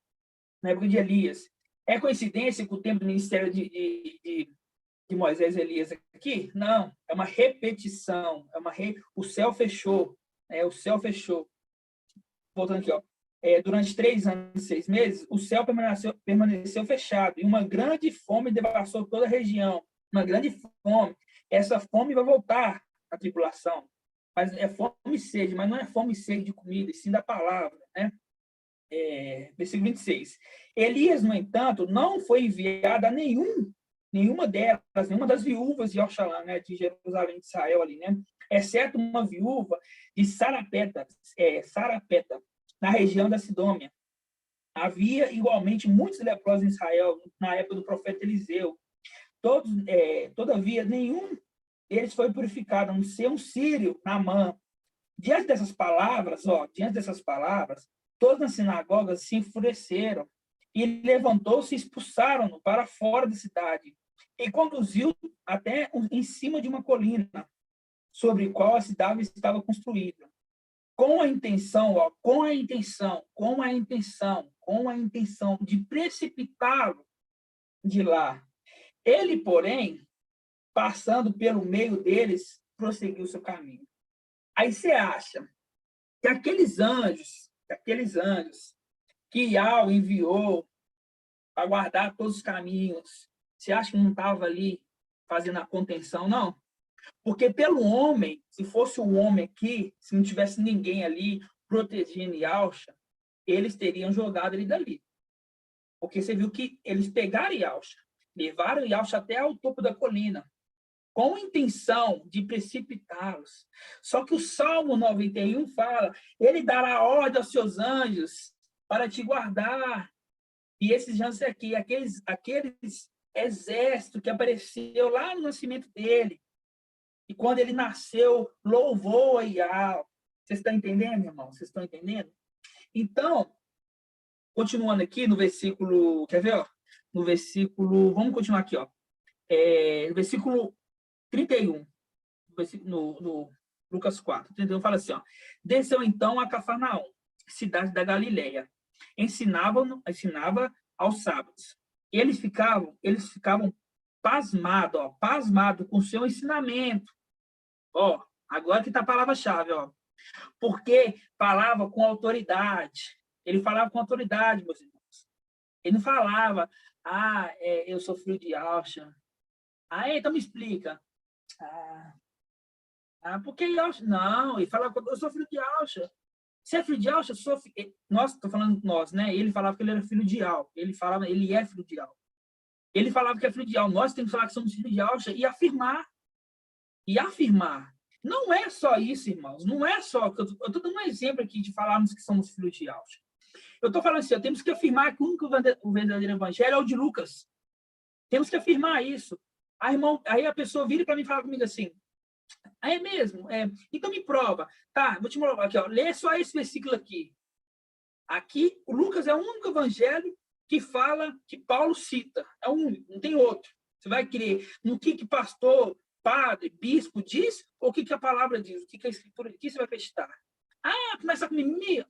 na época de Elias. É coincidência com o tempo do ministério de Moisés e Elias aqui? Não, é uma repetição, o céu fechou, o céu fechou. Voltando aqui, ó. Durante 3 anos e 6 meses, o céu permaneceu fechado e uma grande fome devastou toda a região. Uma grande fome. Essa fome vai voltar à tribulação. Mas é fome e sede, mas não é fome e sede de comida, e sim da palavra. Né? Versículo 26. Elias, no entanto, não foi enviado a nenhuma das viúvas de Oxalá, né, de Jerusalém, de Israel ali, né? Exceto uma viúva de Sarapeta, na região da Sidônia. Havia igualmente muitos leprosos em Israel na época do profeta Eliseu. Todavia, nenhum deles foi purificado, a não ser um sírio, Naamã. Diante dessas palavras, todos nas sinagogas se enfureceram e levantou-se e expulsaram-no para fora da cidade e conduziu até em cima de uma colina sobre a qual a cidade estava construída. Com a intenção de precipitá-lo de lá. Ele, porém, passando pelo meio deles, prosseguiu seu caminho. Aí você acha que aqueles anjos que Yahweh enviou para guardar todos os caminhos, você acha que não estava ali fazendo a contenção, não? Porque pelo homem, se fosse o homem aqui, se não tivesse ninguém ali protegendo Yahusha, eles teriam jogado ele dali. Porque você viu que eles pegaram Yahusha, levaram Yahusha até ao topo da colina, com a intenção de precipitá-los. Só que o Salmo 91 fala, ele dará ordem aos seus anjos para te guardar. E esses anjos aqui, aqueles exércitos que apareceu lá no nascimento dele, e quando ele nasceu, louvou a Yahweh. Vocês estão entendendo, irmão? Vocês estão entendendo? Então, continuando aqui no versículo, quer ver? Ó? No versículo, vamos continuar aqui, ó. No versículo 31, no Lucas 4, 31, fala assim, ó. Desceu então a Cafarnaum, cidade da Galileia. Ensinava aos sábados. Eles ficavam pasmados com o seu ensinamento. Ó, agora que está a palavra-chave, ó. Porque falava com autoridade. Ele falava com autoridade, meus irmãos. Ele não falava, eu sou filho de Yahusha. Então me explica. Porque Yahusha? Não, ele falava, eu sou filho de Yahusha. Você é filho de Yahusha? Nós, estou falando nós, né? Ele falava que ele era filho de Yahusha. Ele falava, ele é filho de Yahusha. Ele falava que é filho de Yahusha. Nós temos que falar que somos filhos de Yahusha e afirmar. E afirmar. Não é só isso, irmãos. Não é só... Eu estou dando um exemplo aqui de falarmos que somos filhos de Yahusha. Eu estou falando assim, temos que afirmar que o verdadeiro evangelho é o de Lucas. Temos que afirmar isso. Aí a pessoa vira para mim e fala comigo assim, é mesmo? Então me prova. Tá, vou te provar aqui. Ó. Lê só esse versículo aqui. Aqui, o Lucas é o único evangelho que fala, que Paulo cita. É o único, não tem outro. Você vai crer no que pastor, padre, bispo diz, ou o que a palavra diz, o que a escritura diz, você vai acreditar. Começa com mimimi,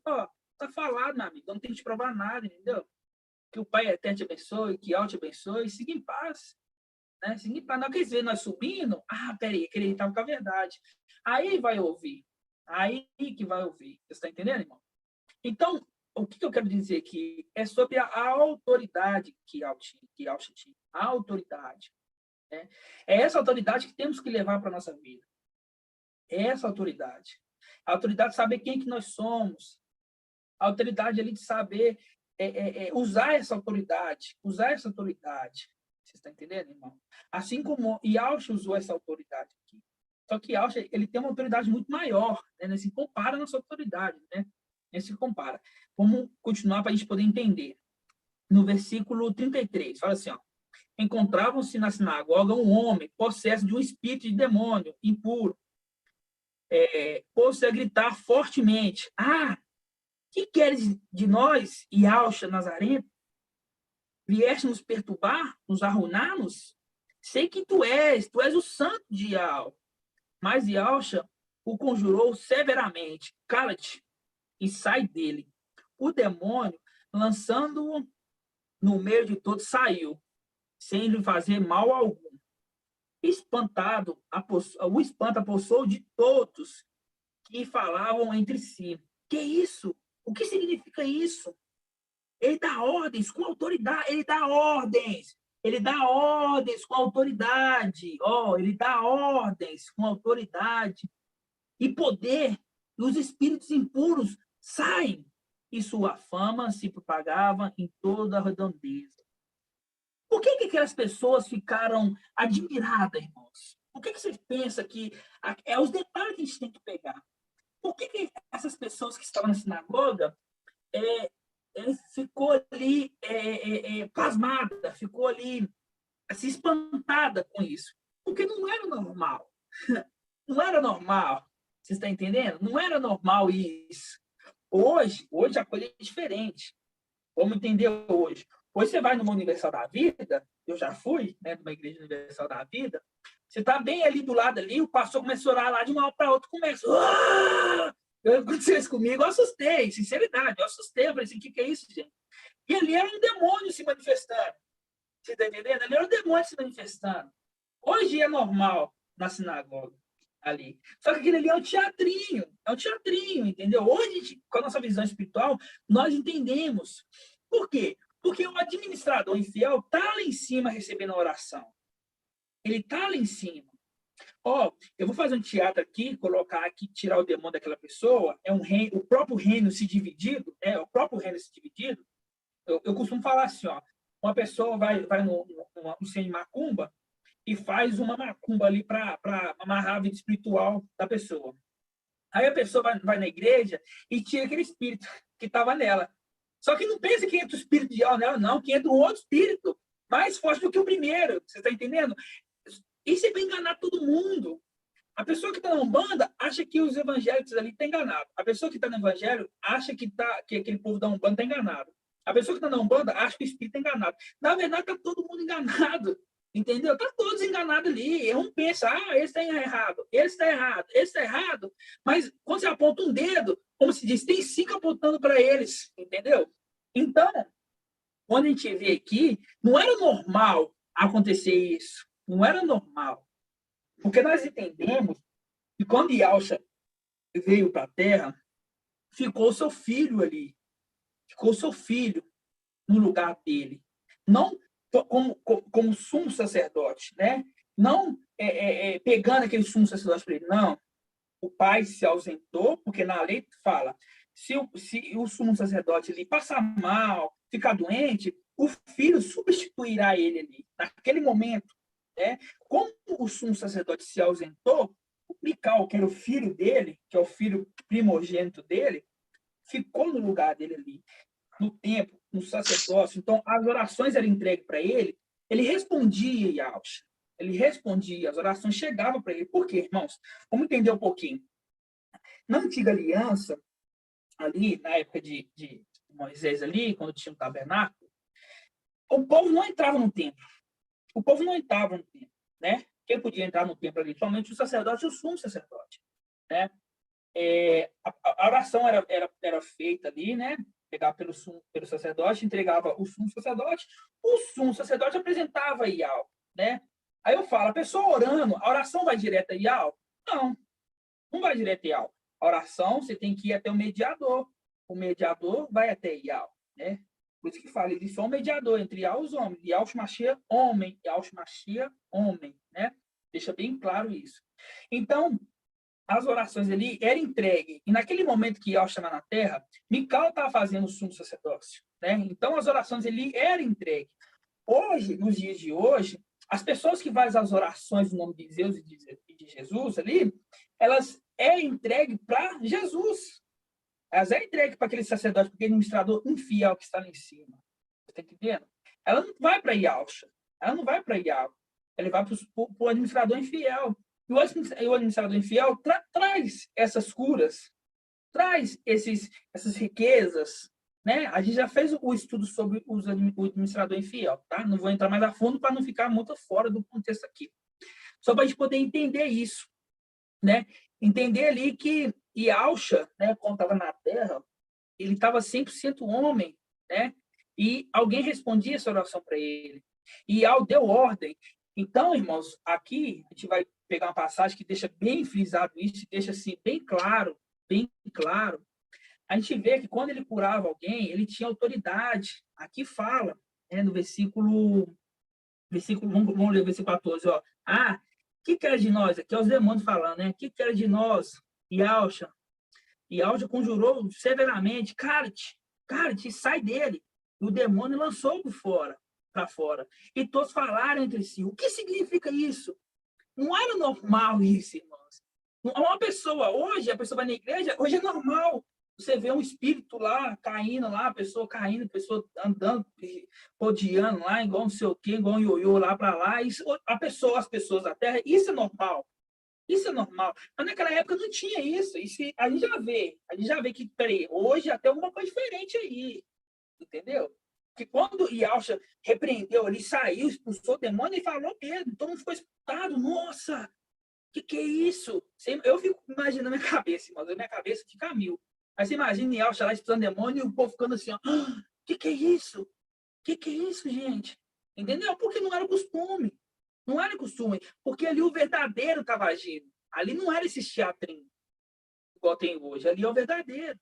tá falado, meu amigo, não tem que te provar nada, entendeu? Que o Pai Eterno te abençoe, que Yahweh te abençoe, siga em paz. Né? Siga em paz. Não quer dizer, nós subindo, peraí, que ele estava com a verdade. Aí vai ouvir. Aí que vai ouvir. Você está entendendo, irmão? Então, o que eu quero dizer aqui é sobre a autoridade que Yahusha tinha. A autoridade. Né? É essa autoridade que temos que levar para a nossa vida. É essa autoridade. A autoridade de saber quem que nós somos. A autoridade ali de saber usar essa autoridade. Usar essa autoridade. Você está entendendo, irmão? Assim como Yahusha usou essa autoridade aqui. Só que Yahusha, ele tem uma autoridade muito maior. Né? Não se compara a nossa autoridade. Né? Não se compara. Vamos continuar para a gente poder entender. No versículo 33, fala assim, ó. Encontravam-se na sinagoga um homem possesso de um espírito de demônio impuro. Pôs-se a gritar fortemente, que queres de nós, Yahusha Nazareno? Vieste nos perturbar, nos arruinar-nos? Sei que tu és o santo de Yahweh. Mas Yahusha o conjurou severamente, cala-te e sai dele. O demônio, lançando-o no meio de todos, saiu, sem lhe fazer mal algum. Espantado, o espanto apossou de todos que falavam entre si. Que isso? O que significa isso? Ele dá ordens com autoridade. Ele dá ordens. Ele dá ordens com autoridade. Ele dá ordens com autoridade e poder. E os espíritos impuros saem. E sua fama se propagava em toda a redondeza. Por que aquelas pessoas ficaram admiradas, irmãos? Por que você pensa que... É os detalhes que a gente tem que pegar. Por que essas pessoas que estavam na sinagoga ficou ali pasmada, ficou ali assim, espantada com isso? Porque não era normal. Não era normal. Você está entendendo? Não era normal isso. Hoje a coisa é diferente. Vamos entender hoje. Hoje você vai numa Universal da Vida, eu já fui, né, numa igreja Universal da Vida, você está bem ali do lado ali, o pastor começa a orar lá de uma hora para outra, começa. Aconteceu isso comigo, eu assustei, sinceridade, eu assustei, eu falei assim, o que é isso, gente? E ali era um demônio se manifestando. Você está entendendo? Ali era um demônio se manifestando. Hoje é normal na sinagoga. ali. Só que aquele ali é um teatrinho, entendeu? Hoje, com a nossa visão espiritual, nós entendemos. Por quê? Porque o administrador infiel está lá em cima recebendo a oração. Ele está lá em cima. Ó, eu vou fazer um teatro aqui, colocar aqui, tirar o demônio daquela pessoa, é um reino, o próprio reino se dividido, né? O próprio reino se dividido. Eu costumo falar assim, ó, uma pessoa vai no centro de macumba e faz uma macumba ali para amarrar a vida espiritual da pessoa. Aí a pessoa vai na igreja e tira aquele espírito que estava nela. Só que não pensa que entra o espírito de alma nela, não, que entra um outro espírito mais forte do que o primeiro. Você está entendendo? Isso é para enganar todo mundo. A pessoa que está na Umbanda acha que os evangélicos ali estão enganados. A pessoa que está no evangelho acha que aquele povo da Umbanda está enganado. A pessoa que está na Umbanda acha que o espírito está enganado. Na verdade, está todo mundo enganado. Entendeu? Está todos enganados ali. Um pensa, esse está errado, esse está errado, esse está errado. Mas quando você aponta um dedo, como se diz, tem 5 apontando para eles. Entendeu? Então, quando a gente vê aqui, não era normal acontecer isso. Não era normal. Porque nós entendemos que quando Yalcha veio para a Terra, ficou seu filho ali. Ficou seu filho no lugar dele. Não como sumo sacerdote, né? Não pegando aquele sumo sacerdote para ele. Não. O pai se ausentou, porque na lei fala, se o sumo sacerdote ali passar mal, ficar doente, o filho substituirá ele ali, naquele momento. Né? Como o sumo sacerdote se ausentou, o Mical, que era o filho dele, que é o filho primogênito dele, ficou no lugar dele ali, no templo, no sacerdócio. Então, as orações eram entregues para ele, ele respondia, Yalcha. Ele respondia, as orações chegavam para ele. Por quê, irmãos? Vamos entender um pouquinho. Na antiga aliança, ali, na época de Moisés ali, quando tinha o tabernáculo, o povo não entrava no templo. O povo não entrava no templo, né? Quem podia entrar no templo ali? Somente o sacerdote e o sumo sacerdote, né? A oração era feita ali, né? Pegava pelo sacerdote, entregava o sumo sacerdote apresentava Ial, né? Aí eu falo, a pessoa orando, a oração vai direto a Ial? Não, não vai direto a Ial. A oração, você tem que ir até o mediador. O mediador vai até Ial, né? Por isso que fala, ele só um mediador entre Ial e os homens. Ial Shmashia, homem. Ial Shmashia, homem, né? Deixa bem claro isso. Então, as orações ali eram entregues. E naquele momento que Ial estava na terra, Mical estava fazendo o sumo sacerdócio, né? Então, as orações ali eram entregues. Hoje, nos dias de hoje, as pessoas que fazem as orações no nome de Deus e de Jesus ali, elas entregue para Jesus. Elas entregue para aquele sacerdote, para aquele administrador infiel que está lá em cima. Você está entendendo? Ela não vai para Yalcha. Ela não vai para Ial. Ela vai para o administrador infiel. E o administrador infiel traz essas curas, traz essas riquezas, né? A gente já fez o estudo sobre o administrador infiel, tá? Não vou entrar mais a fundo para não ficar muito fora do contexto aqui. Só para a gente poder entender isso, né? Entender ali que Yalcha, né, quando estava na Terra, ele estava 100% homem, né? E alguém respondia essa oração para ele. E Ial deu ordem. Então, irmãos, aqui a gente vai pegar uma passagem que deixa bem frisado isso, deixa assim bem claro. A gente vê que quando ele curava alguém, ele tinha autoridade. Aqui fala, né, no versículo, vamos ler o versículo 14, ó. Que era de nós? Aqui é os demônios falando, né? Que era de nós? Yalcha conjurou severamente, Carte, sai dele. E o demônio lançou para fora. E todos falaram entre si. O que significa isso? Não era normal isso, irmãos. Uma pessoa, hoje, a pessoa vai na igreja, hoje é normal. Você vê um espírito lá, caindo lá, a pessoa andando, rodeando lá, igual não sei o quê, igual um ioiô lá para lá. Isso, as pessoas da Terra, isso é normal. Isso é normal. Mas naquela época não tinha isso. A gente já vê que, peraí, hoje até alguma coisa diferente aí. Entendeu? Que quando Yalcha repreendeu ali, saiu, expulsou o demônio e falou mesmo. Todo mundo ficou espantado. Nossa, que é isso? Eu fico imaginando minha cabeça, irmão. Minha cabeça fica a mil. Aí você imagina Yalcha lá expulsando demônio e o povo ficando assim, ó. Que é isso? Que é isso, gente? Entendeu? Porque não era costume. Não era costume, porque ali o verdadeiro estava agindo. Ali não era esse teatrinho, igual tem hoje. Ali é o verdadeiro.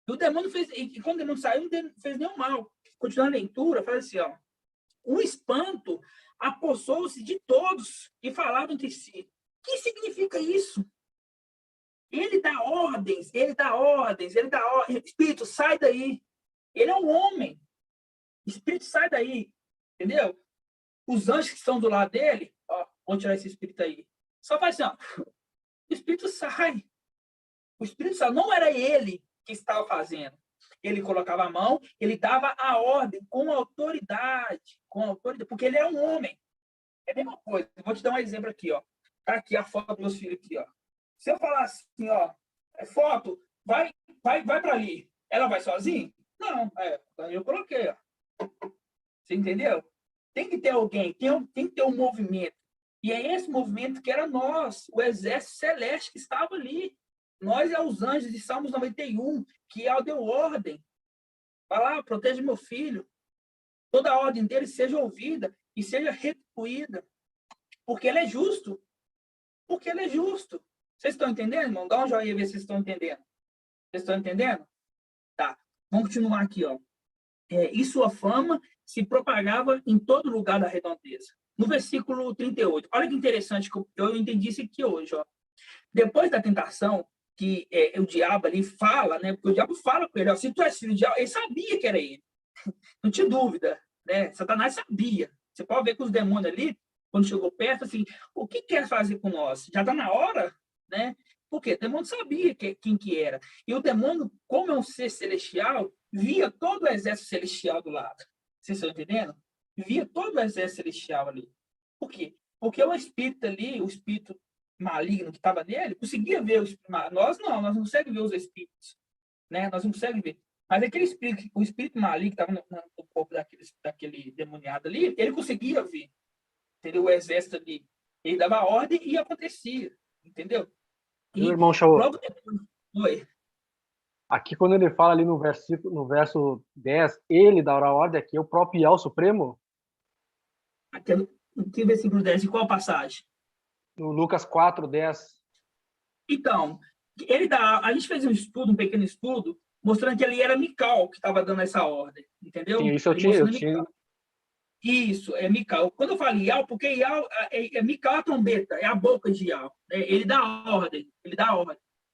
E o demônio fez... E quando o demônio saiu, não fez nenhum mal. Continuando a leitura, faz assim, ó. O espanto apossou-se de todos e falavam entre si. O que significa isso? Ele dá ordens, ele dá ordens, ele dá ordens. Espírito, sai daí. Ele é um homem. Espírito, sai daí. Entendeu? Os anjos que estão do lado dele, ó, vão tirar esse espírito aí. Só faz assim, ó. O espírito sai. O espírito sai. Não era ele que estava fazendo. Ele colocava a mão, ele dava a ordem com autoridade, porque ele é um homem. É a mesma coisa. Eu vou te dar um exemplo aqui, ó. Tá aqui a foto dos meus filhos aqui, ó. Se eu falar assim, ó, foto, vai para ali. Ela vai sozinha? Não, eu coloquei, ó. Você entendeu? Tem que ter alguém, tem que ter um movimento. E é esse movimento que era nós, o exército celeste que estava ali. Nós é os anjos de Salmos 91, que deu ordem. Vai lá, proteja meu filho. Toda a ordem dele seja ouvida e seja retribuída. Porque ele é justo. Porque ele é justo. Vocês estão entendendo, irmão? Dá um joinha e ver se vocês estão entendendo. Vocês estão entendendo? Tá. Vamos continuar aqui, ó. E sua fama se propagava em todo lugar da redondeza. No versículo 38. Olha que interessante que eu entendi isso aqui hoje, ó. Depois da tentação, que o diabo ali fala, né? Porque o diabo fala com ele, ó, se tu és filho do diabo, ele sabia que era ele. Não tinha dúvida, né? Satanás sabia. Você pode ver que os demônios ali, quando chegou perto, assim, o que quer fazer com nós? Já está na hora, né? Por quê? O demônio sabia quem que era. E o demônio, como é um ser celestial, via todo o exército celestial do lado. Vocês estão entendendo? Via todo o exército celestial ali. Por quê? Porque o espírito ali, o espírito maligno que estava nele, conseguia ver o espírito maligno. Nós não conseguimos ver os espíritos, né? Nós não conseguimos ver. Mas aquele espírito, o espírito maligno que estava no corpo daquele demoniado ali, ele conseguia ver. Entendeu? O exército ali, ele dava ordem e acontecia. Entendeu? E o irmão Shaul, logo depois... Oi. Aqui quando ele fala ali no verso 10, ele dará a ordem, aqui é o próprio Yahweh Supremo? Aqui, que versículo 10? De qual passagem? No Lucas 4, 10. Então, a gente fez um pequeno estudo, mostrando que ele era Mical que estava dando essa ordem, entendeu? Sim, isso eu tinha. Isso, é Mical. Quando eu falo Ial, porque Ial é Mical a trombeta, é a boca de Ial. Ele dá ordem,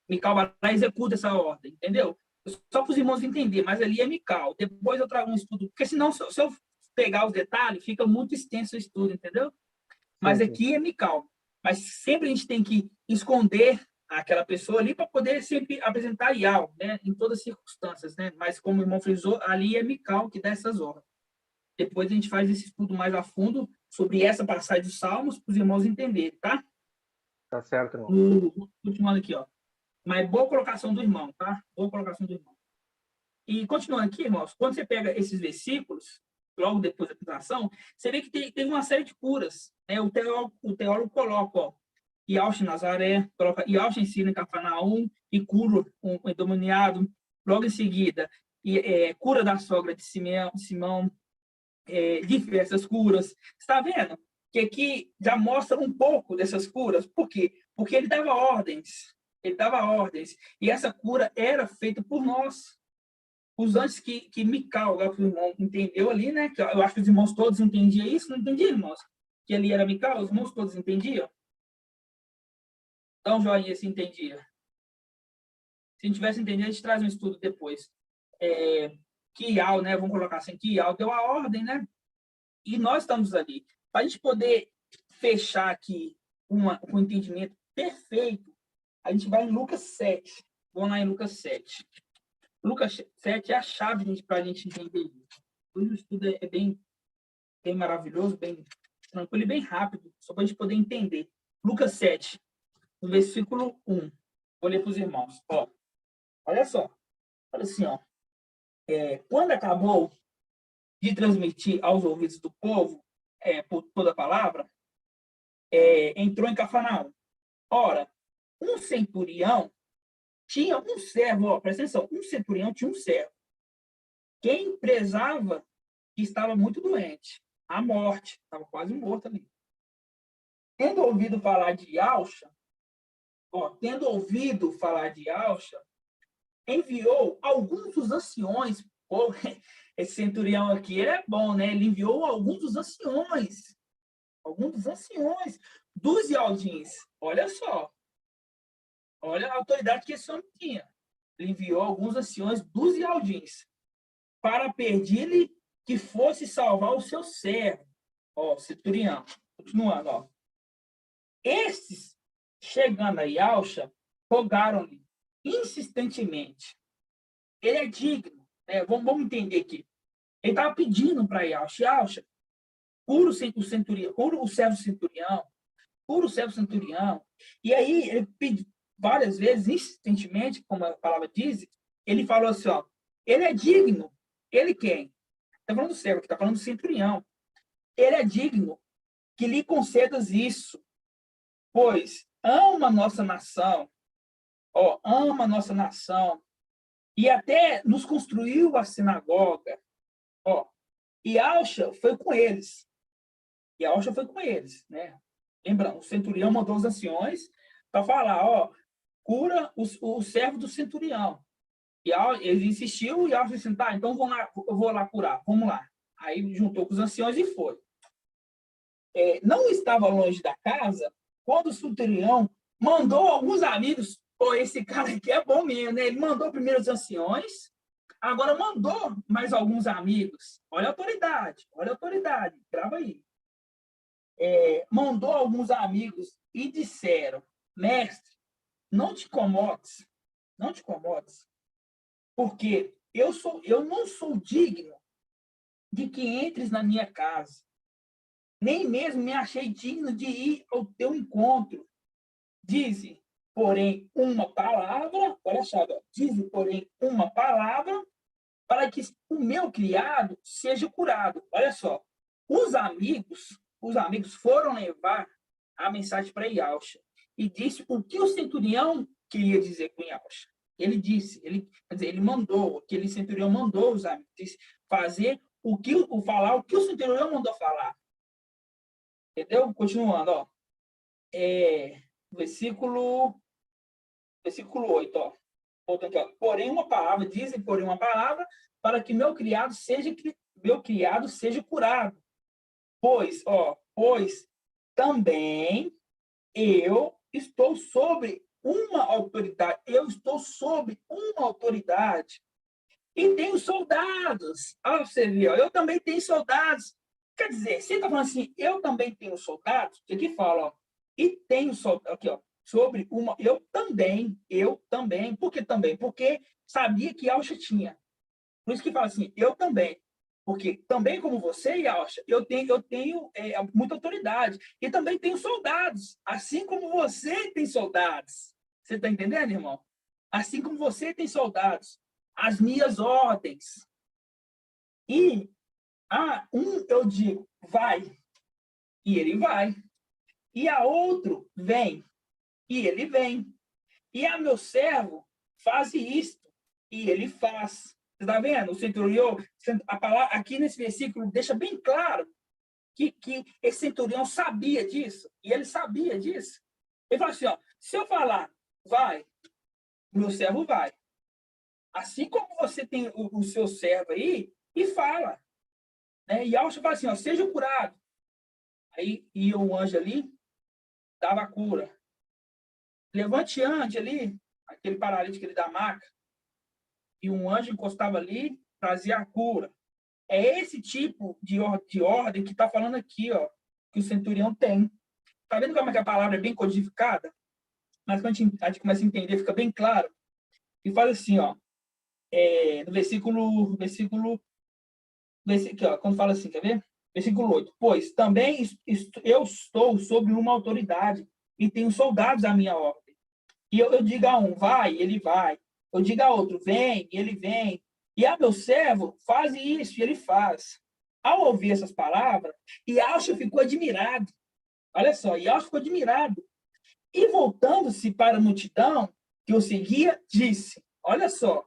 Mical vai lá e executa essa ordem, entendeu? Só para os irmãos entenderem, mas ali é Mical. Depois eu trago um estudo, porque senão, se eu pegar os detalhes, fica muito extenso o estudo, entendeu? Mas aqui é Mical. Mas sempre a gente tem que esconder aquela pessoa ali para poder sempre apresentar Ial, né? Em todas as circunstâncias, né? Mas como o irmão frisou, ali é Mical que dá essas ordens. Depois a gente faz esse estudo mais a fundo sobre essa passagem dos Salmos para os irmãos entenderem, tá? Tá certo, irmão. Continuando aqui, ó. Mas boa colocação do irmão, tá? Boa colocação do irmão. E continuando aqui, irmãos, quando você pega esses versículos, logo depois da tentação, você vê que teve uma série de curas, né? O teólogo coloca, ó, Yaush em Nazaré, coloca Yaush ensina em Cafarnaum e cura um endemoniado. Logo em seguida, cura da sogra de Simão, diversas curas. Está vendo? Que aqui já mostra um pouco dessas curas. Por quê? Porque ele dava ordens. E essa cura era feita por nós. Os anjos que Mical, o irmão entendeu ali, né? Que eu acho que os irmãos todos entendiam isso. Não entendiam, irmãos? Que ali era Mical, os irmãos todos entendiam? Dá um joinha se entendia. Se não tivesse entendido, a gente traz um estudo depois. Kial, né? Vamos colocar assim, Kial deu a ordem, né? E nós estamos ali. Para a gente poder fechar aqui um entendimento perfeito, a gente vai em Lucas 7. Vamos lá em Lucas 7. Lucas 7 é a chave para a gente entender isso. Hoje o estudo é bem maravilhoso, bem tranquilo e bem rápido, só para a gente poder entender. Lucas 7, no versículo 1. Vou ler para os irmãos. Ó, olha só. Olha assim, ó. Quando acabou de transmitir aos ouvidos do povo por toda a palavra, entrou em Cafarnaum. Ora, um centurião tinha um servo, ó, presta atenção, um centurião tinha um servo. Quem prezava que estava muito doente, à morte, estava quase morto ali. Tendo ouvido falar de Yauxa, ó, tendo ouvido falar de Alcha, enviou alguns dos anciões. Pô, esse centurião aqui, ele é bom, né? Ele enviou alguns dos anciões dos Ialdins. Olha só, olha a autoridade que esse homem tinha. Ele enviou alguns anciões dos Ialdins para pedir-lhe que fosse salvar o seu servo. Ó, centurião. Continuando, ó. Estes, chegando a Ialcha, rogaram-lhe insistentemente. Ele é digno, né? Vamos entender aqui. Ele estava pedindo para Ialcha, cura o centurião, cura o servo centurião. E aí, ele pediu várias vezes, insistentemente, como a palavra diz, ele falou assim, ó, ele é digno. Ele quem? Está falando do servo, está falando do centurião. Ele é digno que lhe concedas isso, pois ama a nossa nação, ó, ama a nossa nação, e até nos construiu a sinagoga, ó, e Alcha foi com eles. Né? Lembrando, o centurião mandou os anciões para falar, ó, cura o servo do centurião. E ele insistiu, e Alcha disse, tá, então eu vou lá curar, vamos lá. Aí juntou com os anciões e foi. Não estava longe da casa, quando o centurião mandou alguns amigos, pô, esse cara aqui é bom mesmo, né? Ele mandou primeiro os anciões, agora mandou mais alguns amigos. Olha a autoridade, grava aí. Mandou alguns amigos e disseram, mestre, não te incomodes, porque eu não sou digno de que entres na minha casa, nem mesmo me achei digno de ir ao teu encontro. Dize, porém, uma palavra, olha só, dize, porém, uma palavra para que o meu criado seja curado. Olha só, os amigos foram levar a mensagem para Ialcha e disse o que o centurião queria dizer com Ialcha. Ele mandou, aquele centurião mandou os amigos, disse, falar o que o centurião mandou falar. Entendeu? Continuando, ó. Versículo 8, ó. Aqui, ó. Porém uma palavra, dizem porém uma palavra, para que meu criado seja curado. Pois também eu estou sobre uma autoridade. E tenho soldados. Ah, você viu, eu também tenho soldados. Quer dizer, você está falando assim, eu também tenho soldados? Aqui fala, ó, e tenho soldados, aqui, ó, sobre uma, eu também, por que também? Porque sabia que Alcha tinha. Por isso que fala assim, eu também. Porque também como você, Yalcha, eu tenho muita autoridade. E também tenho soldados. Assim como você tem soldados. Você está entendendo, irmão? Assim como você tem soldados. As minhas ordens. E a um eu digo, vai. E ele vai. E a outro, vem. E ele vem. E a meu servo, faz isto. E ele faz. Você está vendo? O centurião, a palavra, aqui nesse versículo, deixa bem claro que esse centurião sabia disso. E ele sabia disso. Ele fala assim, ó, se eu falar, vai, meu servo vai. Assim como você tem o seu servo aí, e fala. Né? E Alcha fala assim, ó, seja curado. Aí ia o anjo ali, dava a cura. Levante ande ali, aquele paralítico ali da maca, e um anjo encostava ali, trazia a cura. É esse tipo de ordem que está falando aqui, ó, que o centurião tem. Está vendo como é que a palavra é bem codificada? Mas quando a gente começa a entender, fica bem claro. E fala assim, ó, no versículo aqui, ó, quando fala assim, quer ver? Versículo 8. Pois também eu estou sobre uma autoridade e tenho soldados à minha ordem. E eu digo a um, vai, ele vai. Eu digo a outro, vem, ele vem. E a meu servo, faz isso, e ele faz. Ao ouvir essas palavras, Yalcha ficou admirado. Olha só, Yalcha ficou admirado. E voltando-se para a multidão que o seguia, disse, olha só,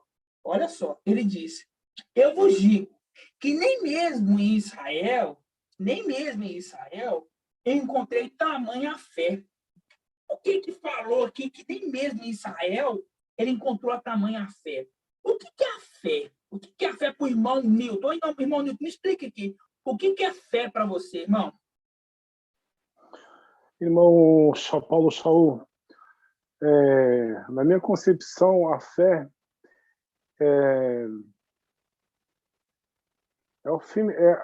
ele disse, eu vos digo que nem mesmo em Israel, eu encontrei tamanha fé. por que falou aqui que nem mesmo em Israel ele encontrou a tamanha fé? O que é a fé? O que é a fé para o irmão Newton? Então, irmão Newton, me explica aqui. O que é fé para você, irmão? Irmão Paulo Saul, na minha concepção, a fé é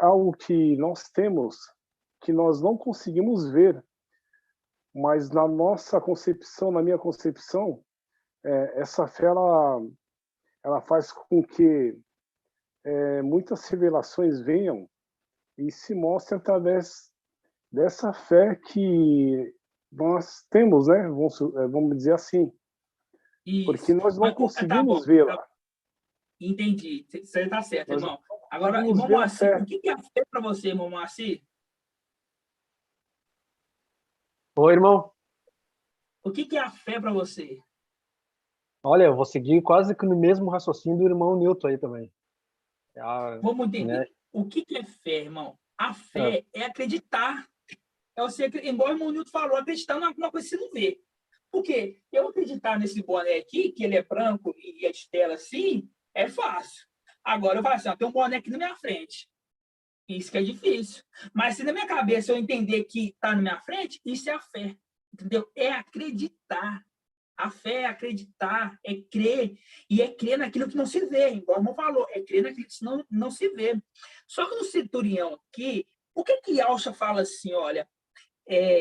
algo que nós temos, que nós não conseguimos ver, mas na nossa concepção, na minha concepção, essa fé ela faz com que muitas revelações venham e se mostrem através dessa fé que nós temos, né? Vamos dizer assim. Isso. Porque nós não conseguimos vê-la. Entendi. Você está certo, Nós irmão. Agora, irmão Moacir, o que é a fé para você, irmão Moacir? Oi, irmão. O que é a fé para você? Olha, eu vou seguir quase que no mesmo raciocínio do irmão Newton aí também. Vamos entender. Né? O que é fé, irmão? A fé é acreditar. É você, embora o irmão Newton falou, acreditar numa coisa que você não vê. Por quê? Eu acreditar nesse boné aqui, que ele é branco e é de tela assim, é fácil. Agora eu falo assim, tem um boné aqui na minha frente. Isso que é difícil. Mas se na minha cabeça eu entender que está na minha frente, isso é a fé. Entendeu? É acreditar. A fé é acreditar, é crer. E é crer naquilo que não se vê. Igual o irmão falou, é crer naquilo que não se vê. Só que no centurião aqui, por que Alcha fala assim, olha,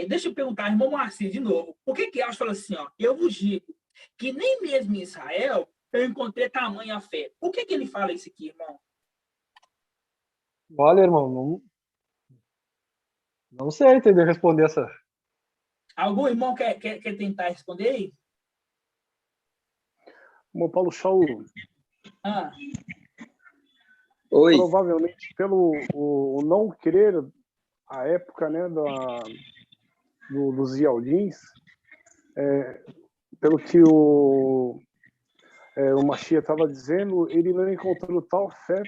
deixa eu perguntar, irmão Moacir, de novo, por que Alcha fala assim, ó, eu vos digo que nem mesmo em Israel eu encontrei tamanha fé. Por que ele fala isso aqui, irmão? Olha, irmão, não sei entender responder essa. Algum irmão quer tentar responder aí? Como Paulo Saul, Oi. provavelmente pelo o não crer à época, né, dos Yaldins, pelo que o Machia estava dizendo, ele não encontrou tal fé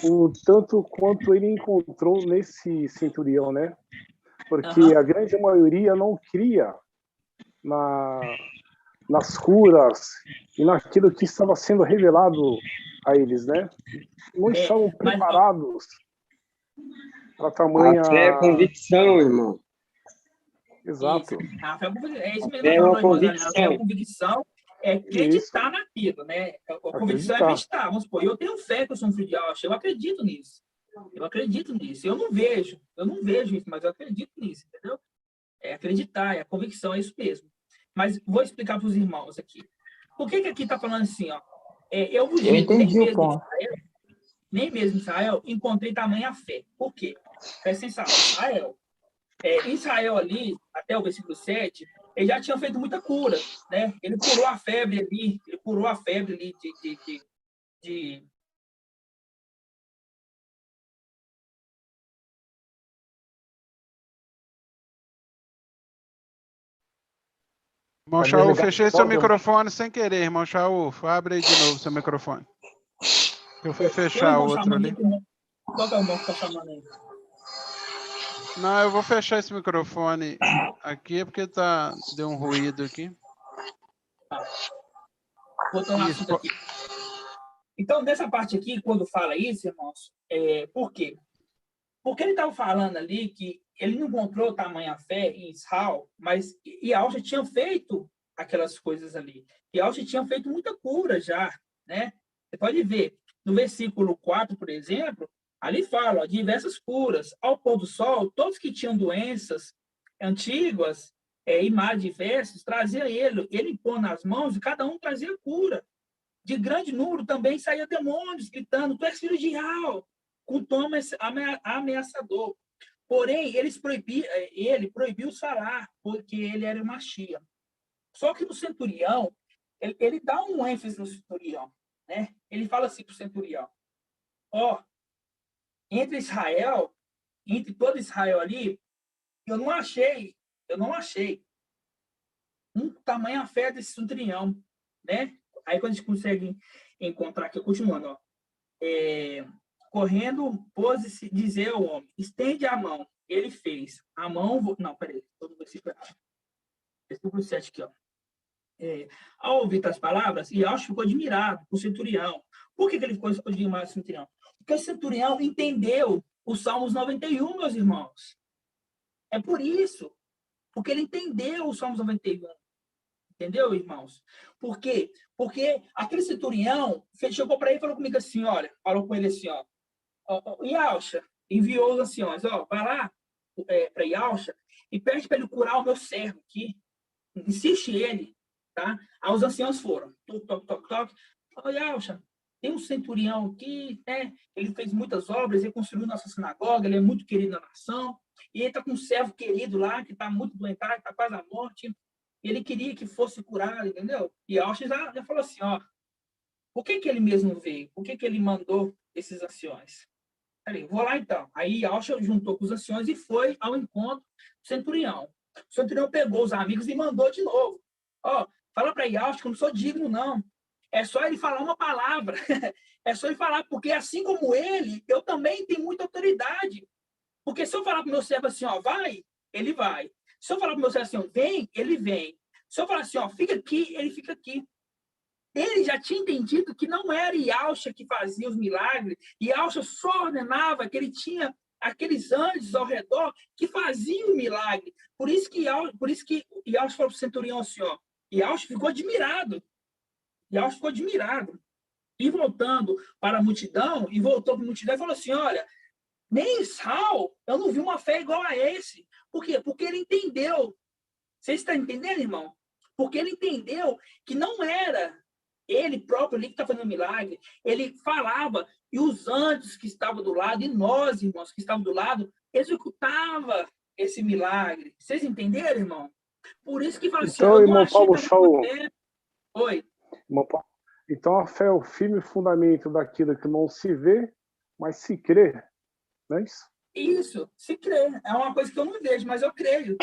o tanto quanto ele encontrou nesse centurião, né? Porque a grande maioria não cria nas curas e naquilo que estava sendo revelado a eles, né? Não estavam preparados para tamanha... A fé é convicção, irmão. Exato. A fé é isso mesmo. É uma convicção. A fé é convicção, é acreditar naquilo, né? A convicção é acreditar. Vamos supor, eu tenho fé que eu sou um filho de Deus, eu acredito nisso. Eu acredito nisso. Eu não vejo isso, mas eu acredito nisso, entendeu? É acreditar, é a convicção, é isso mesmo. Mas vou explicar para os irmãos aqui. Por que aqui está falando assim, ó? Eu vos digo, nem mesmo em Israel encontrei tamanha fé. Por quê? Presta atenção, Israel ali, até o versículo 7, ele já tinha feito muita cura, né? Ele curou a febre ali de Irmão Shaul, fechei seu microfone sem querer, irmão Shaul. Abre aí de novo seu microfone. Eu fui fechar o outro ali. Qual que é o irmão que está chamando aí? Não, eu vou fechar esse microfone aqui, porque deu um ruído aqui. Tá. Botando assunto aqui. Então, nessa parte aqui, quando fala isso, irmãos, por quê? Porque ele estava falando ali que ele não encontrou tamanha fé em Israel, mas Iaú já tinha feito aquelas coisas ali. Iaú já tinha feito muita cura já, né? Você pode ver, no versículo 4, por exemplo, ali fala, ó, diversas curas. Ao pôr do sol, todos que tinham doenças antigas e mais diversas, trazia ele impôs nas mãos e cada um trazia cura. De grande número também saía demônios, gritando, tu és filho de Iaú, com tom ameaçador. Porém, ele proibiu falar, porque ele era Machia. Só que no centurião, ele dá um ênfase no centurião, né? Ele fala assim para o centurião, ó, entre todo Israel ali, eu não achei um tamanho fé desse centurião, né? Aí quando a gente consegue encontrar aqui, continuando, ó, correndo, pôs-se dizer ao homem, estende a mão. Ele fez. A mão... Não, peraí. Todo versículo errado. versículo 7 aqui, ó. Ao ouvir as palavras, Iaush ficou admirado com o centurião. Por que ele ficou admirado com o centurião? Porque o centurião entendeu os Salmos 91, meus irmãos. É por isso. Porque ele entendeu os Salmos 91. Entendeu, irmãos? Por quê? Porque aquele centurião chegou para ele e falou comigo assim, olha, falou com ele assim, ó, Iaush enviou os anciões, ó, vai lá para Iaush e pede para ele curar o meu servo aqui. Insiste ele, tá? Aí os anciãos foram, toque. Iaush, tem um centurião aqui, né? Ele fez muitas obras, ele construiu nossa sinagoga, ele é muito querido na nação, e ele está com um servo querido lá, que está muito doentado, está quase à morte, e ele queria que fosse curado, entendeu? E Iaush já falou assim, ó, por que ele mesmo veio? Por que ele mandou esses anciões? Peraí, vou lá então. Aí Iaush juntou com os anciões e foi ao encontro do centurião. O centurião pegou os amigos e mandou de novo. Ó, fala para Iaush que eu não sou digno, não. É só ele falar uma palavra. É só ele falar, porque assim como ele, eu também tenho muita autoridade. Porque se eu falar para o meu servo assim, ó, vai, ele vai. Se eu falar para o meu servo assim, ó, vem, ele vem. Se eu falar assim, ó, fica aqui, ele fica aqui. Ele já tinha entendido que não era Iaush que fazia os milagres. Iaush só ordenava que ele tinha aqueles anjos ao redor que faziam o milagre. Por isso que Iaush falou para o centurião assim, ó, Iaush ficou admirado. Iaush ficou admirado. E voltando para a multidão, e falou assim, olha, nem em Israel eu não vi uma fé igual a esse. Por quê? Porque ele entendeu. Você está entendendo, irmão? Porque ele entendeu que não era ele próprio ali que está fazendo milagre. Ele falava, e os anjos que estavam do lado, e nós, irmãos, que estavam do lado, executava esse milagre. Vocês entenderam, irmão? Por isso que fala assim, então, eu irmão Paulo, show. Oi. Irmão Paulo, então a fé é o firme fundamento daquilo que não se vê, mas se crê. Não é isso? Isso, se crê. É uma coisa que eu não vejo, mas eu creio.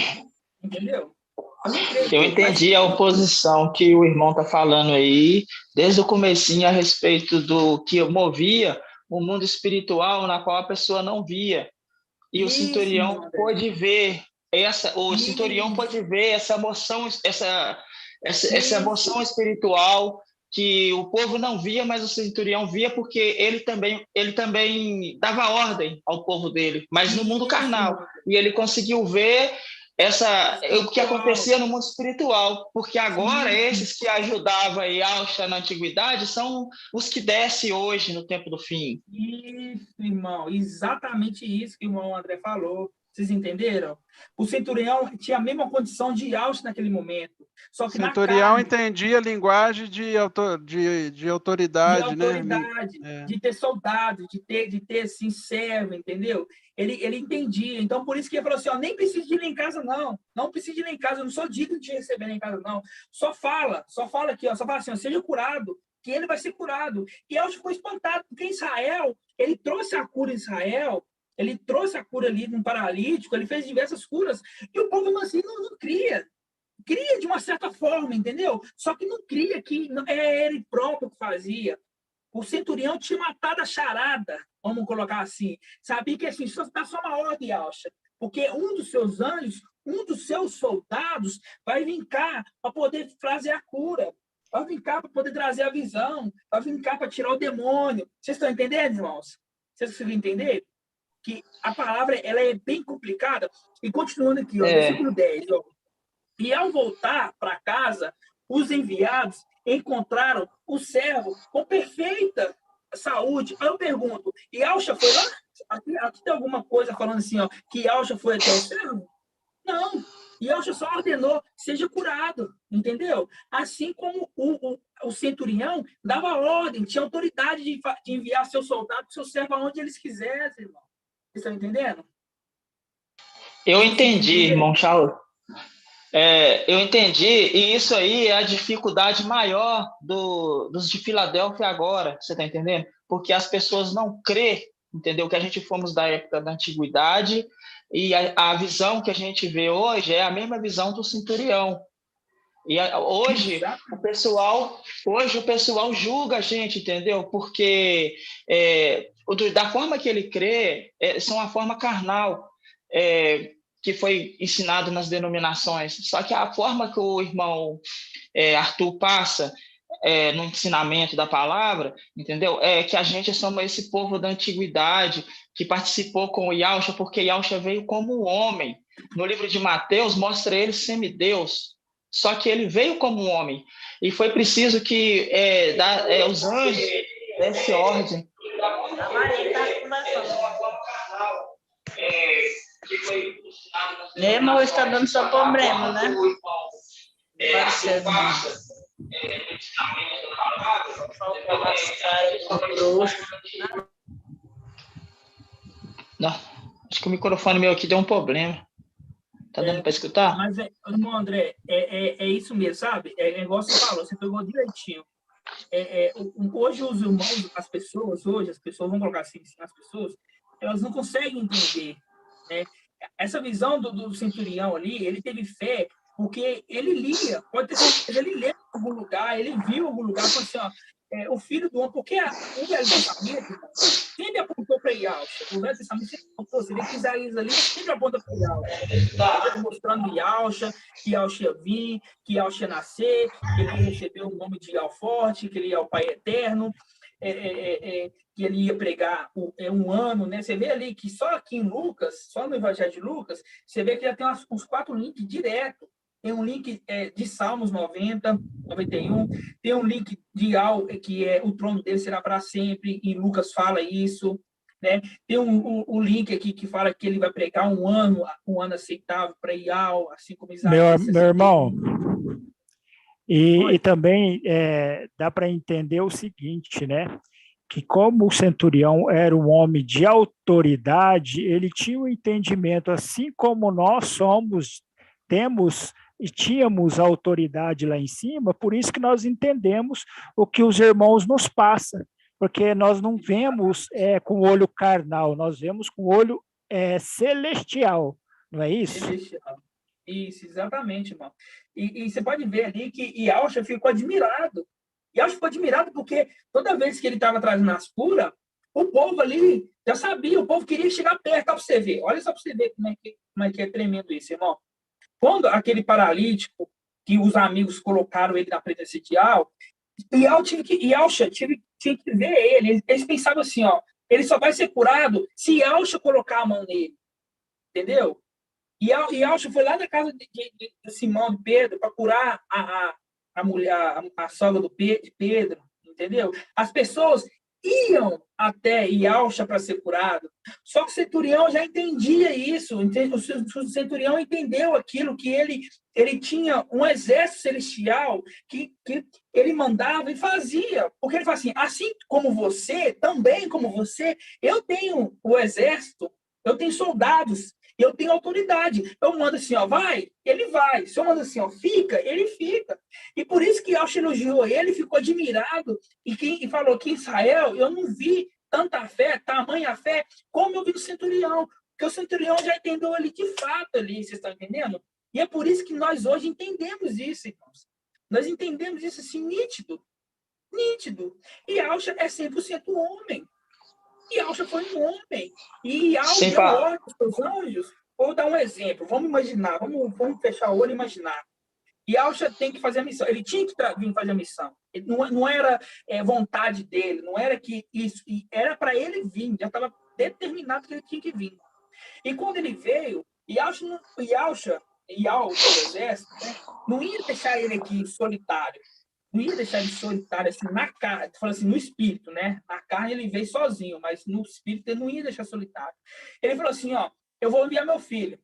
Entendeu? Eu entendi a oposição que o irmão está falando aí, desde o comecinho, a respeito do que movia o mundo espiritual, na qual a pessoa não via. E o centurião pôde ver centurião pôde ver essa emoção, essa emoção espiritual que o povo não via, mas o centurião via, porque ele também dava ordem ao povo dele, mas no mundo carnal. E ele conseguiu ver o que acontecia no mundo espiritual, porque agora esses que ajudavam Iaush na antiguidade são os que descem hoje no tempo do fim. Isso, irmão, exatamente isso que o irmão André falou. Vocês entenderam? O centurião tinha a mesma condição de Iaush naquele momento. Só que o centurião entendia a linguagem de autoridade, né? De ter soldado, de ter assim, servo, entendeu? Ele entendia. Então, por isso que ele falou assim, ó, nem precisa de ir lá em casa, não. Não precisa de ir lá em casa, eu não sou digno de receber lá em casa, não. Só fala aqui, ó, só fala assim, ó, seja curado, que ele vai ser curado. E Iaush ficou espantado, porque em Israel, ele trouxe a cura em Israel, ele trouxe a cura ali num paralítico, ele fez diversas curas, e o povo assim não cria. Cria de uma certa forma, entendeu? Só que não cria que é ele próprio que fazia. O centurião tinha matado a charada, vamos colocar assim. Sabia que assim, só dá só uma ordem, Iaush, porque um dos seus anjos, um dos seus soldados vai vir cá para poder fazer a cura, vai vir cá para poder trazer a visão, vai vir cá para tirar o demônio. Vocês estão entendendo, irmãos? Vocês conseguem entender? Que a palavra ela é bem complicada. E continuando aqui, ó, versículo 10, ó. E ao voltar para casa, os enviados encontraram o servo com perfeita saúde. Aí eu pergunto, Iaush foi lá? Aqui tem alguma coisa falando assim, ó, que Iaush foi até o servo? Não. Iaush só ordenou, seja curado, entendeu? Assim como o centurião dava ordem, tinha autoridade de enviar seu soldado, seu servo aonde eles quisessem, irmão. Vocês estão entendendo? Eu entendi, irmão Charles. Eu entendi, e isso aí é a dificuldade maior dos de Filadélfia agora, você está entendendo? Porque as pessoas não crê, entendeu? Que a gente fomos da época da antiguidade, e a visão que a gente vê hoje é a mesma visão do centurião. E hoje o pessoal julga a gente, entendeu? Porque da forma que ele crê, são a forma carnal. que foi ensinado nas denominações. Só que a forma que o irmão Arthur passa no ensinamento da palavra, entendeu? É que a gente somos esse povo da antiguidade que participou com o Yahshua, porque Yahshua veio como homem. No livro de Mateus, mostra ele semideus, só que ele veio como um homem. E foi preciso que os anjos dessem ordem. A Maria está conversando. Irmão, está dando só problema, né? Parecendo. Não, acho que o microfone meu aqui deu um problema. Tá dando para escutar? Mas, irmão André, é isso mesmo, sabe? É igual você falou, você pegou direitinho. Hoje os irmãos, as pessoas, vamos colocar assim, as pessoas, elas não conseguem entender, né? Essa visão do centurião ali, ele teve fé, porque ele lia, pode ter certeza, ele leu em algum lugar, ele viu em algum lugar, falou assim, ó, o filho do homem, porque o Velho Testamento sempre apontou para Yahshua, o Velho Testamento sempre apontou, você vê que Isaías ali sempre aponta para Yahshua, mostrando Yahshua, que Yahshua ia vir, que Yahshua ia nascer, que ele ia receber o nome de Yahweh forte, que ele é o Pai eterno, que ele ia pregar um ano, né? Você vê ali que só aqui em Lucas, só no Evangelho de Lucas, você vê que já tem uns 4 links direto. Tem um link de Salmos 90, 91, tem um link de que o trono dele será para sempre, e Lucas fala isso, né? Tem um link aqui que fala que ele vai pregar um ano aceitável para Ial, assim como Isaías. Meu irmão, e também dá para entender o seguinte, né? Que como o centurião era um homem de autoridade, ele tinha um entendimento, assim como nós temos e tínhamos autoridade lá em cima, por isso que nós entendemos o que os irmãos nos passam, porque nós não vemos com o olho carnal, nós vemos com o olho celestial, não é isso? Celestial. Isso, exatamente, irmão. E você pode ver ali que Yahshua ficou admirado. Yahshua ficou admirado porque toda vez que ele estava trazendo as curas, o povo ali já sabia, o povo queria chegar perto, para você ver. Olha só para você ver como é que é tremendo isso, irmão. Quando aquele paralítico, que os amigos colocaram ele na presença de Yahshua tinha que ver ele. Eles pensavam assim, ó, ele só vai ser curado se Yahshua colocar a mão nele. Entendeu? E Yahshua foi lá na casa de Simão, de Pedro, para curar a mulher, a sogra de Pedro. Entendeu? As pessoas iam até Yahshua para ser curado. Só que o centurião já entendia isso. O centurião entendeu aquilo, que ele tinha um exército celestial que ele mandava e fazia. Porque ele fala assim como você, também como você, eu tenho o exército, eu tenho soldados, eu tenho autoridade. Eu mando assim, ó, vai, ele vai. Se eu mando assim, ó, fica, ele fica. E por isso que Yahshua elogiou ele, ficou admirado e falou que em Israel eu não vi tanta fé, tamanha fé, como eu vi no centurião. Porque o centurião já entendeu ele de fato ali, vocês estão entendendo? E é por isso que nós hoje entendemos isso, irmãos. Nós entendemos isso assim, nítido. Nítido. E Yahshua é 100% homem. E Yahshua foi um homem. E Yahshua deu ordem aos seus anjos. Vou dar um exemplo. Vamos imaginar. Vamos fechar o olho e imaginar. Yahshua tem que fazer a missão. Ele tinha que vir fazer a missão. Ele não era vontade dele. Não era que isso. Era para ele vir. Já estava determinado que ele tinha que vir. E quando ele veio, Yahshua, o exército, né, não ia deixar ele aqui solitário. Não ia deixar ele solitário, assim, na carne, falando assim, no espírito, né? Na carne ele veio sozinho, mas no espírito ele não ia deixar solitário. Ele falou assim, ó, eu vou enviar meu filho.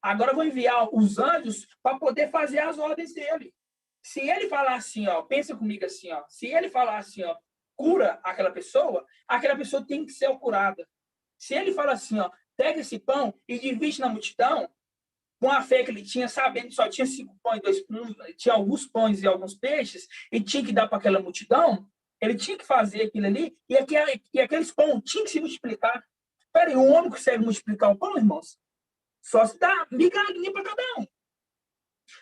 Agora eu vou enviar os anjos para poder fazer as ordens dele. Se ele falar assim, ó, pensa comigo assim, ó, se ele falar assim, ó, cura aquela pessoa tem que ser curada. Se ele falar assim, ó, pega esse pão e divide na multidão, com a fé que ele tinha, sabendo que só tinha 5 pães, 2 pães, tinha alguns pães e alguns peixes, e tinha que dar para aquela multidão, ele tinha que fazer aquilo ali, e aqueles pães tinham que se multiplicar. Peraí, um homem consegue multiplicar o pão, irmãos? Só se dá migalhinha para cada um.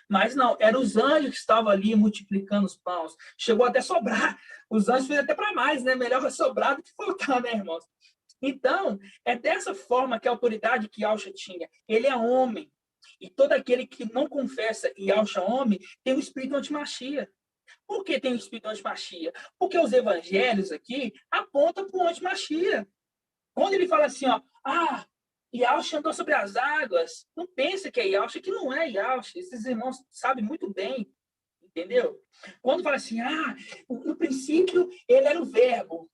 Mas não, eram os anjos que estavam ali multiplicando os pães. Chegou até a sobrar. Os anjos fez até para mais, né? Melhor sobrar do que faltar, né, irmãos? Então, é dessa forma que a autoridade que Yahshua tinha. Ele é homem. E todo aquele que não confessa e acha homem tem o espírito antimachia. Por que tem o espírito antimachia? Porque os evangelhos aqui apontam para o antimachia. Quando ele fala assim, ó, Yahshua andou sobre as águas, não pensa que é Yahshua, que não é Yahshua. Esses irmãos sabem muito bem, entendeu? Quando fala assim, no princípio ele era o verbo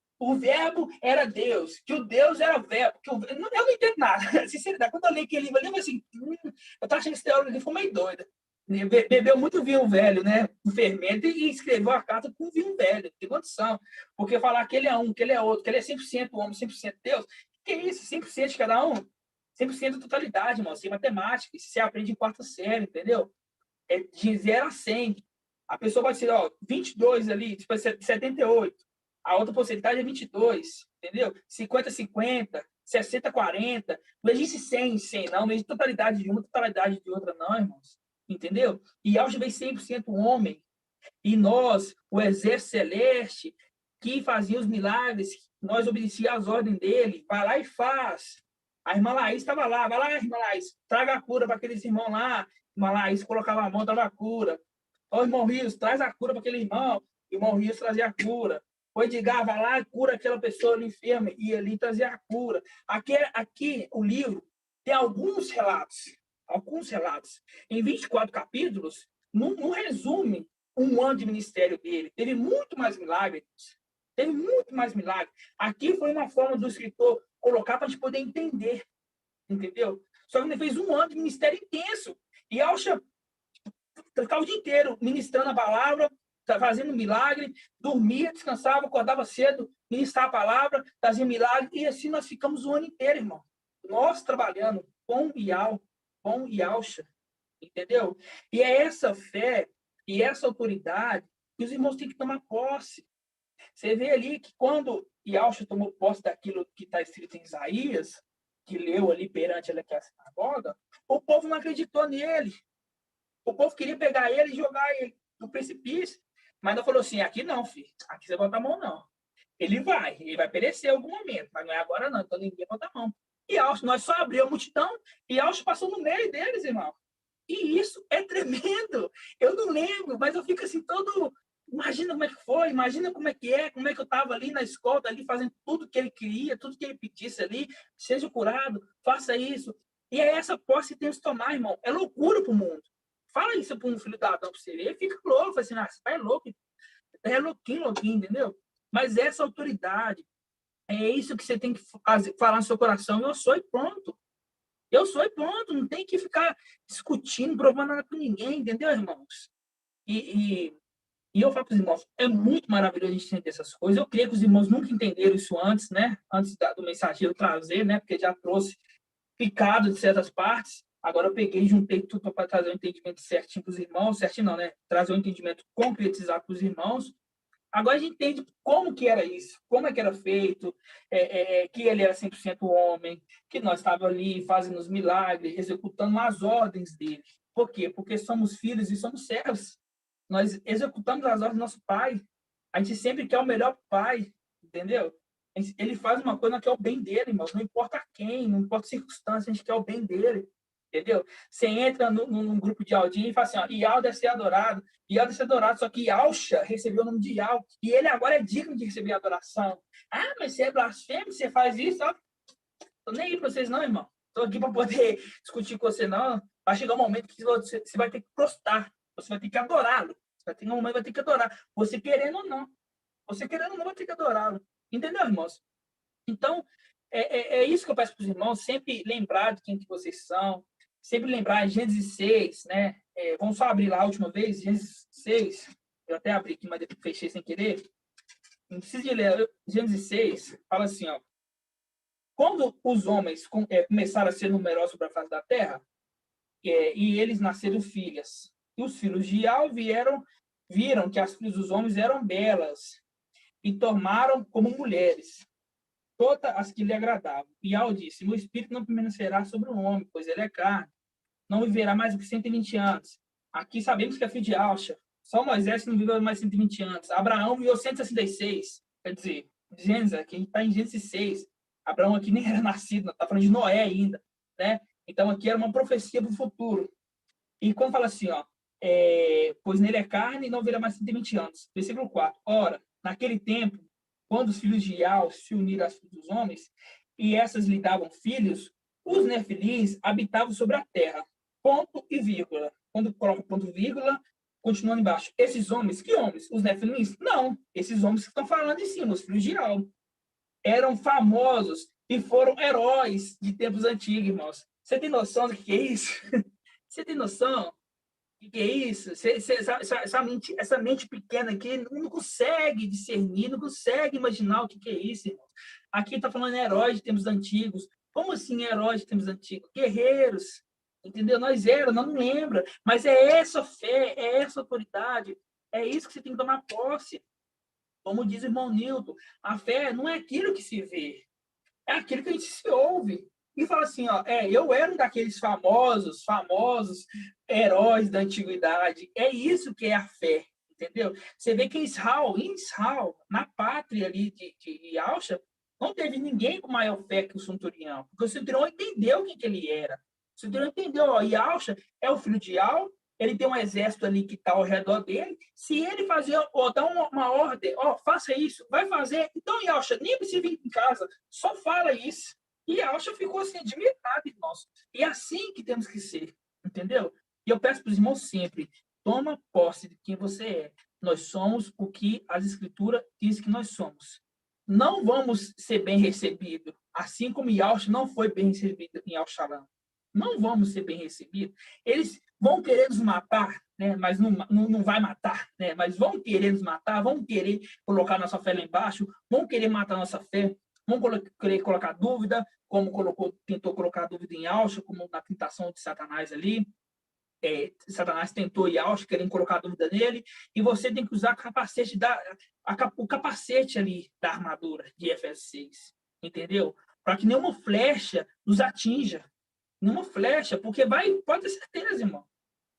era Deus, que o Deus era o verbo. Eu não entendo nada, sinceridade. Quando eu li aquele livro, eu li assim, eu tô achando que esse teólogo ali ficou meio doido. Bebeu muito vinho velho, né? O fermento, e escreveu a carta com vinho velho, tem condição. Porque falar que ele é um, que ele é outro, que ele é 100% homem, 100% Deus, que é isso? 100% de cada um? 100% de totalidade, irmão. Isso é matemática, isso você aprende em quarta série, entendeu? É de 0 a 100. A pessoa pode ser, 22 ali, tipo, 78. A outra porcentagem é 22, entendeu? 50-50, 60-40. Não existe 100-100, não. Não existe totalidade de uma, totalidade de outra, não, irmãos. Entendeu? E Yahshua veio 100% homem. E nós, o exército celeste, que fazia os milagres, nós obedecíamos às ordens dele. Vai lá e faz. A irmã Laís estava lá. Vai lá, irmã Laís, traga a cura para aqueles irmãos lá. Irmã Laís colocava a mão, dava a cura. Irmão Rios, traz a cura para aquele irmão. Irmão Rios trazia a cura. O Edgar, vai lá e cura aquela pessoa ali enferma. E ali trazia a cura. Aqui o livro tem alguns relatos. Em 24 capítulos, não resume um ano de ministério dele. Teve muito mais milagres. Aqui foi uma forma do escritor colocar para a gente poder entender. Entendeu? Só que ele fez um ano de ministério intenso. E Yahshua ficava o dia inteiro ministrando a palavra, fazendo milagre, dormia, descansava, acordava cedo, ministrava a palavra, fazia milagre. E assim nós ficamos o ano inteiro, irmão. Nós trabalhando com Yahshua, entendeu? E é essa fé e essa autoridade que os irmãos têm que tomar posse. Você vê ali que quando Yahshua tomou posse daquilo que está escrito em Isaías, que leu ali perante a sinagoga, o povo não acreditou nele. O povo queria pegar ele e jogar ele no precipício, mas não falou assim, aqui não, filho, aqui você bota a mão não. Ele vai perecer em algum momento, mas não é agora não, então ninguém bota a mão. E nós só abrimos a multidão e Yahshua passou no meio deles, irmão. E isso é tremendo. Eu não lembro, mas eu fico assim todo... Imagina como é que foi, imagina como é que eu estava ali na escola, ali fazendo tudo que ele queria, tudo que ele pedisse ali, seja curado, faça isso. E é essa posse que tem que tomar, irmão. É loucura para o mundo. Fala isso para um filho da Adão para você ver, ele fica louco, fala assim, você tá louco. É louquinho, entendeu? Mas essa autoridade, é isso que você tem que falar no seu coração. Eu sou e pronto. Não tem que ficar discutindo, provando nada com ninguém, entendeu, irmãos? E eu falo para os irmãos, é muito maravilhoso a gente entender essas coisas. Eu creio que os irmãos nunca entenderam isso antes, né? Antes do mensageiro trazer, né? Porque já trouxe picado de certas partes. Agora eu peguei e juntei tudo para trazer um entendimento certinho para os irmãos. Certinho não, né? Trazer um entendimento concretizado para os irmãos. Agora a gente entende como que era isso, como é que era feito, que ele era 100% homem, que nós estávamos ali fazendo os milagres, executando as ordens dele. Por quê? Porque somos filhos e somos servos. Nós executamos as ordens do nosso pai. A gente sempre quer o melhor pai, entendeu? Ele faz uma coisa que é o bem dele, irmão. Não importa quem, não importa a circunstância, a gente quer o bem dele. Entendeu? Você entra num grupo de Aldinho e fala assim, Yahweh deve ser adorado. Yahweh deve ser adorado, só que Yahshua recebeu o nome de Yahweh. E ele agora é digno de receber a adoração. Mas você é blasfemo, você faz isso, ó. Tô nem aí pra vocês não, irmão. Tô aqui para poder discutir com você, não. Vai chegar um momento que você vai ter que prostrar. Você vai ter que adorá-lo. Vai ter um momento que vai ter que adorar. Você querendo ou não. Você querendo ou não, vai ter que adorá-lo. Entendeu, irmãos? Então, é isso que eu peço para os irmãos, sempre lembrar de quem que vocês são, sempre lembrar Gênesis 6, né? Vamos só abrir lá a última vez, Gênesis 6. Eu até abri aqui, mas depois fechei sem querer. Não precisa de ler. Gênesis 6 fala assim, ó. Quando os homens começaram a ser numerosos sobre a face da terra, e eles nasceram filhas, e os filhos de Ial viram que as filhas dos homens eram belas, e tomaram como mulheres todas as que lhe agradavam. Ial disse, meu espírito não permanecerá sobre o homem, pois ele é carne. Não viverá mais do que 120 anos. Aqui sabemos que é filho de Yahshua. Só Moisés não viveu mais 120 anos. Abraão viveu 166. Quer dizer, Gênesis, aqui a gente está em Gênesis 6. Abraão aqui nem era nascido, está falando de Noé ainda. Né? Então, aqui era uma profecia para o futuro. E como fala assim, ó, pois nele é carne e não virá mais 120 anos. Versículo 4. Ora, naquele tempo, quando os filhos de Ial se uniram às filhas dos homens, e essas lhe davam filhos, os nefilins habitavam sobre a terra. Ponto e vírgula. Quando coloca ponto e vírgula, continuando embaixo. Esses homens, que homens? Os nefilins? Não. Esses homens que estão falando em cima, os filhos de Ial. Eram famosos e foram heróis de tempos antigos, irmãos. Você tem noção do que é isso? Você tem noção? O que é isso? Essa mente pequena aqui não consegue discernir, não consegue imaginar o que é isso, irmão. Aqui está falando heróis de tempos antigos. Como assim heróis de tempos antigos? Guerreiros, entendeu? Nós não lembra. Mas é essa fé, é essa autoridade, é isso que você tem que tomar posse. Como diz o irmão Nilton, a fé não é aquilo que se vê, é aquilo que a gente se ouve. E fala assim, ó, eu era um daqueles famosos heróis da antiguidade. É isso que é a fé, entendeu? Você vê que em Israel, na pátria ali de Yahshua, não teve ninguém com maior fé que o centurião, porque o centurião entendeu o que ele era. O centurião entendeu, ó, Yahshua é o filho de Yahweh, ele tem um exército ali que está ao redor dele. Se ele fazer, dar uma ordem, faça isso, vai fazer. Então, Yahshua, nem precisa vir em casa, só fala isso. E Yahshua ficou assim, admirado, irmãos. E é assim que temos que ser, entendeu? E eu peço para os irmãos sempre, toma posse de quem você é. Nós somos o que as Escrituras diz que nós somos. Não vamos ser bem recebidos, assim como Yahshua não foi bem recebido em Al-Shalom. Não vamos ser bem recebidos. Eles vão querer nos matar, né? Mas não vai matar, né? Mas vão querer nos matar, vão querer colocar nossa fé lá embaixo, vão querer matar nossa fé, vão querer colocar dúvida, como tentou colocar dúvida em Yahshua, como na tentação de Satanás ali. Satanás tentou Yahshua, querendo colocar dúvida nele, e você tem que usar o capacete ali da armadura de Efésios 6, entendeu? Para que nenhuma flecha nos atinja. Nenhuma flecha, porque pode ter certeza, irmão.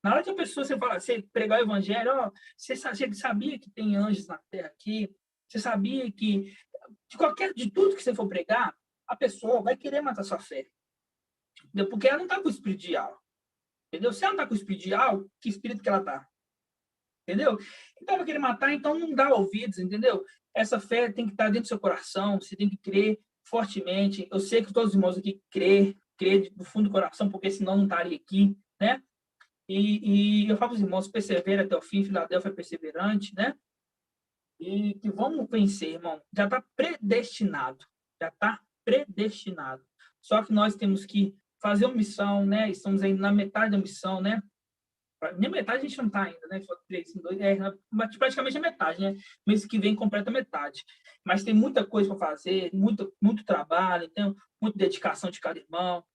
Na hora que a pessoa, você pregar o evangelho, você sabia que tem anjos na terra aqui, você sabia que de tudo que você for pregar, a pessoa vai querer matar sua fé. Entendeu? Porque ela não está com o espírito de algo. Entendeu? Se ela não está com o espírito de algo, que espírito que ela está? Entendeu? Então, vai querer matar, então não dá ouvidos, entendeu? Essa fé tem que estar dentro do seu coração, você tem que crer fortemente. Eu sei que todos os irmãos aqui crer do fundo do coração, porque senão não estaria aqui, né? E eu falo para os irmãos, persevera até o fim, Filadélfia é perseverante, né? E que vamos vencer, irmão. Já está predestinado. Já está predestinado. Só que nós temos que fazer uma missão, né? Estamos ainda na metade da missão, né? Nem metade a gente não está ainda, né? Só 3, 2, praticamente a metade, né? Mês que vem completa a metade. Mas tem muita coisa para fazer, muito trabalho, tem muita dedicação de cada irmão.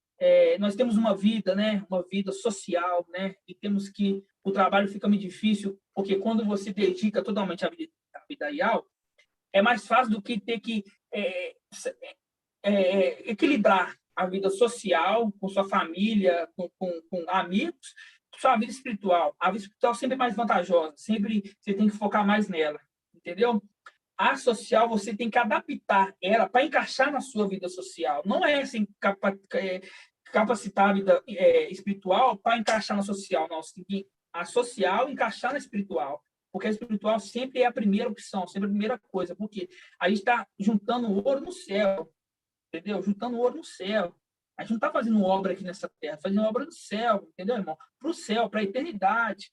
Nós temos uma vida, né? Uma vida social, né? E temos que o trabalho fica muito difícil, porque quando você dedica totalmente a vida ideal, é mais fácil do que ter que equilibrar a vida social com sua família, com amigos, sua vida espiritual. A vida espiritual sempre é mais vantajosa, sempre você tem que focar mais nela, entendeu? A social, você tem que adaptar ela para encaixar na sua vida social. Não é assim, capacitar a vida espiritual para encaixar na social, não. Você tem que a social encaixar na espiritual. Porque a espiritual sempre é a primeira opção, sempre a primeira coisa. Porque a gente está juntando ouro no céu, entendeu? Juntando ouro no céu. A gente não está fazendo obra aqui nessa terra, fazendo obra no céu, entendeu, irmão? Para o céu, para a eternidade.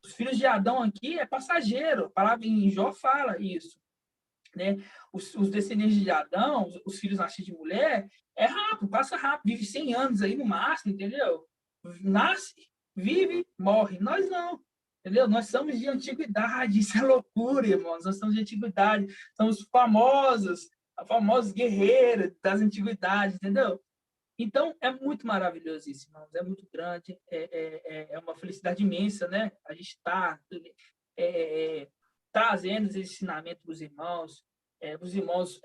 Os filhos de Adão aqui é passageiro. A palavra em Jó fala isso. Né? Os descendentes de Adão, os filhos nascidos de mulher, é rápido, passa rápido, vive 100 anos aí no máximo, entendeu? Nasce, vive, morre. Nós não, entendeu? Nós somos de antiguidade, isso é loucura, irmãos. Nós somos de antiguidade, somos famosos guerreiros das antiguidades, entendeu? Então, é muito maravilhoso isso, irmãos, é muito grande, é uma felicidade imensa, né? A gente está trazendo esse ensinamento para os irmãos,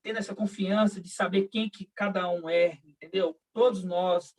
tendo essa confiança de saber quem que cada um é, entendeu? Todos nós,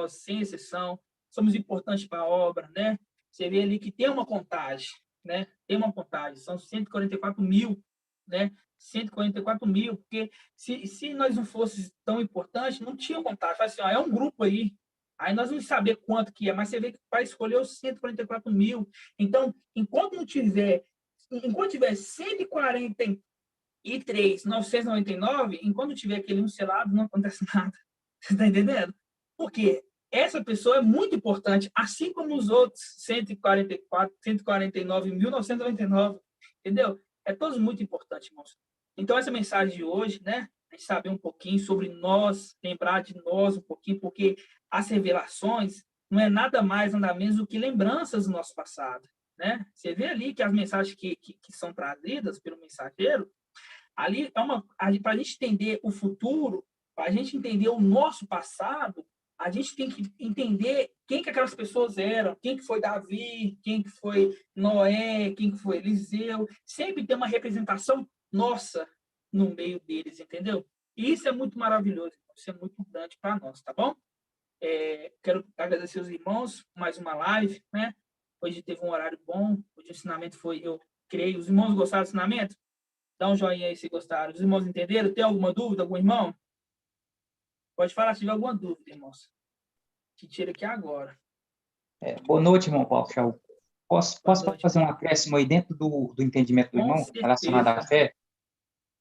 sem exceção, somos importantes para a obra, né? Você vê ali que tem uma contagem, né? Tem uma contagem, são 144 mil, né? 144 mil, porque se nós não fossemos tão importantes, não tinha contagem. Fala assim, ó, é um grupo aí. Aí nós não saber quanto que é, mas você vê que o pai escolheu 144 mil. Então, enquanto tiver 143.999, enquanto tiver aquele um selado, não acontece nada. Você está entendendo? Porque essa pessoa é muito importante, assim como os outros 149.999, entendeu? É todos muito importantes, irmãos. Então, essa mensagem de hoje, né? A gente saber um pouquinho sobre nós, lembrar de nós um pouquinho, porque as revelações não é nada mais, nada menos do que lembranças do nosso passado, né? Você vê ali que as mensagens que são trazidas pelo mensageiro, ali é para a gente entender o futuro, para a gente entender o nosso passado, a gente tem que entender quem que aquelas pessoas eram, quem que foi Davi, quem que foi Noé, quem que foi Eliseu. Sempre tem uma representação nossa no meio deles, entendeu? E isso é muito maravilhoso, isso é muito grande para nós, tá bom? Quero agradecer os irmãos, mais uma live, né? Hoje teve um horário bom, hoje o ensinamento foi, eu creio, os irmãos gostaram do ensinamento? Dá um joinha aí se gostaram. Os irmãos entenderam? Tem alguma dúvida, algum irmão? Pode falar se tiver alguma dúvida, irmãos. Te tira aqui agora. Boa noite, irmão Paulo. Posso fazer um acréscimo aí dentro do entendimento do irmão relacionado à fé?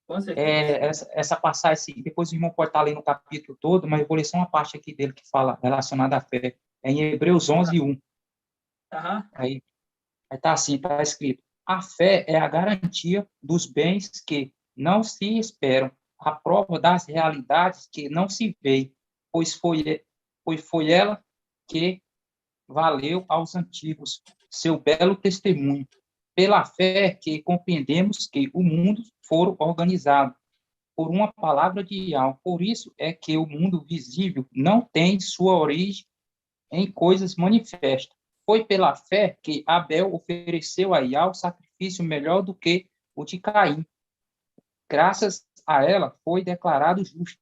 Com certeza. Essa passagem, depois o irmão pode estar lendo o capítulo todo, mas eu vou ler só uma parte aqui dele que fala relacionada à fé. É em Hebreus 11, 1. Aí está assim, está escrito: a fé é a garantia dos bens que não se esperam, a prova das realidades que não se veem, pois foi ela que valeu aos antigos seu belo testemunho. Pela fé que compreendemos que o mundo foi organizado por uma palavra de Yahweh. Por isso é que o mundo visível não tem sua origem em coisas manifestas. Foi pela fé que Abel ofereceu a Yahweh sacrifício melhor do que o de Caim. Graças a ela foi declarado justo.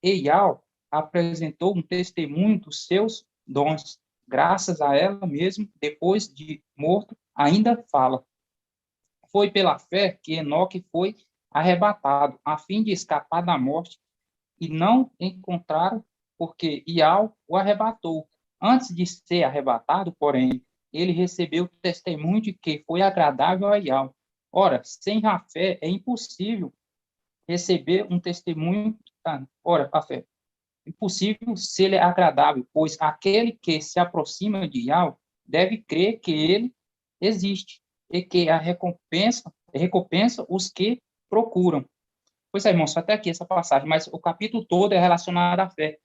E Yahweh apresentou um testemunho dos seus dons. Graças a ela mesmo, depois de morto, ainda fala. Foi pela fé que Enoque foi arrebatado, a fim de escapar da morte, e não encontraram, porque Yahweh o arrebatou. Antes de ser arrebatado, porém, ele recebeu o testemunho de que foi agradável a Yahweh. Ora, sem a fé é impossível receber um testemunho. Ora, a fé é impossível ser agradável, pois aquele que se aproxima de Yahweh deve crer que ele existe e que a recompensa os que procuram. Pois é, irmãos, até aqui essa passagem, mas o capítulo todo é relacionado à fé.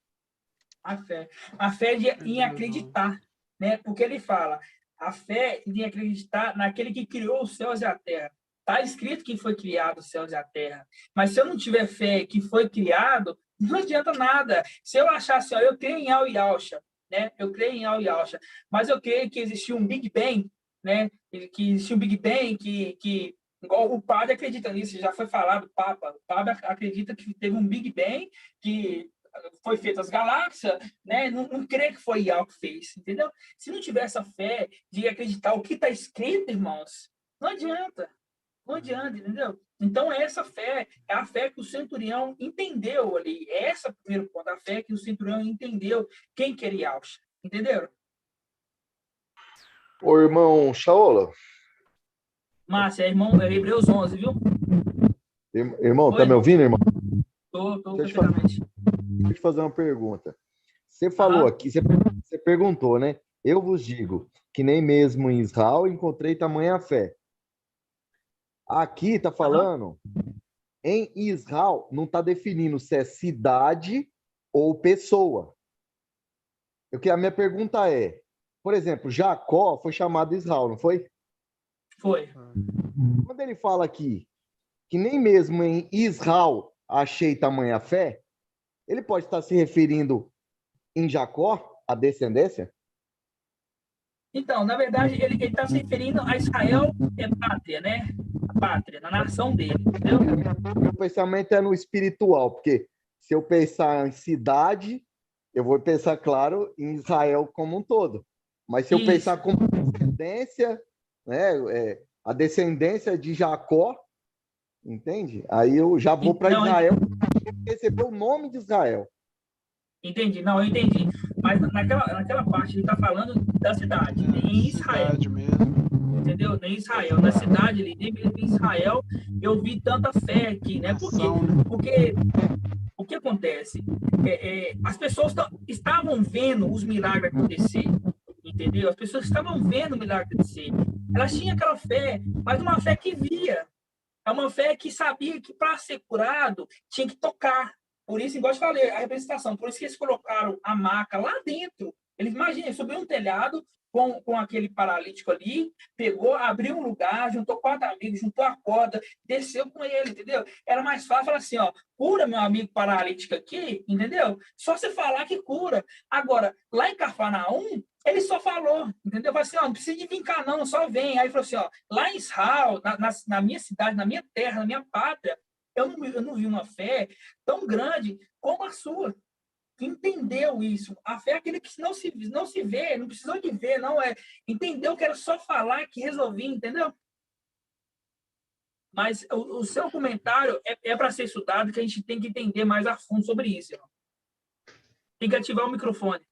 A fé em acreditar, né? Porque ele fala, a fé em acreditar naquele que criou os céus e a terra. Está escrito que foi criado os céus e a terra. Mas se eu não tiver fé que foi criado, não adianta nada. Se eu achar assim, ó, eu creio em Al Yahusha, né? Eu creio em Al Yahusha, mas eu creio que existiu um Big Bang, né? Que existiu um Big Bang, que igual o padre acredita nisso, já foi falado, o Papa acredita que teve um Big Bang, que foi feito as galáxias, né? Não crê que foi Yahweh que fez, entendeu? Se não tiver essa fé de acreditar o que está escrito, irmãos, não adianta, entendeu? Então, essa fé é a fé que o centurião entendeu ali. Essa é o primeiro ponto, a fé que o centurião entendeu quem queria Yahweh, entenderam? Ô, irmão Shaola. Márcia, é Hebreus 11, viu? Irmão, tá me ouvindo, irmão? Tô perfeitamente. Deixa eu te fazer uma pergunta. Você falou aqui, você perguntou, né? Eu vos digo que nem mesmo em Israel encontrei tamanha fé. Aqui tá falando, em Israel não tá definindo se é cidade ou pessoa. A minha pergunta é, por exemplo, Jacó foi chamado Israel, não foi? Foi. Quando ele fala aqui que nem mesmo em Israel achei tamanha fé, ele pode estar se referindo em Jacó, a descendência? Então, na verdade, ele está se referindo a Israel, pátria, né? A pátria, na nação dele, entendeu? Meu pensamento é no espiritual, porque se eu pensar em cidade, eu vou pensar, claro, em Israel como um todo. Mas se eu pensar como descendência, né, a descendência de Jacó, Entende? Aí eu já vou para Israel, receber o nome de Israel. Entendi, não, eu entendi. Mas naquela parte ele está falando da cidade, em Israel. Cidade mesmo. Entendeu? Em Israel, na cidade ali, nem mesmo em Israel, eu vi tanta fé aqui, né? Por quê? Porque o que acontece? As pessoas estavam vendo os milagres acontecer, entendeu? As pessoas estavam vendo o milagre acontecer. Elas tinham aquela fé, mas uma fé que via. É uma fé que sabia que para ser curado tinha que tocar. Por isso, igual eu falei, a representação, por isso que eles colocaram a maca lá dentro. Eles imaginam, subiu um telhado com aquele paralítico ali, pegou, abriu um lugar, juntou 4 amigos, juntou a corda, desceu com ele, entendeu? Era mais fácil falar assim, ó, cura meu amigo paralítico aqui, entendeu? Só você falar que cura. Agora, lá em Cafarnaum, ele só falou, entendeu? Falou assim, ó, não precisa de vir cá não, só vem. Aí ele falou assim, ó, lá em Israel, na minha cidade, na minha terra, na minha pátria, eu não vi uma fé tão grande como a sua. Entendeu isso? A fé é aquele que não se vê, não precisou de ver, não é. Entendeu que era só falar que resolvia, entendeu? Mas o seu comentário é para ser estudado, que a gente tem que entender mais a fundo sobre isso, irmão. Tem que ativar o microfone.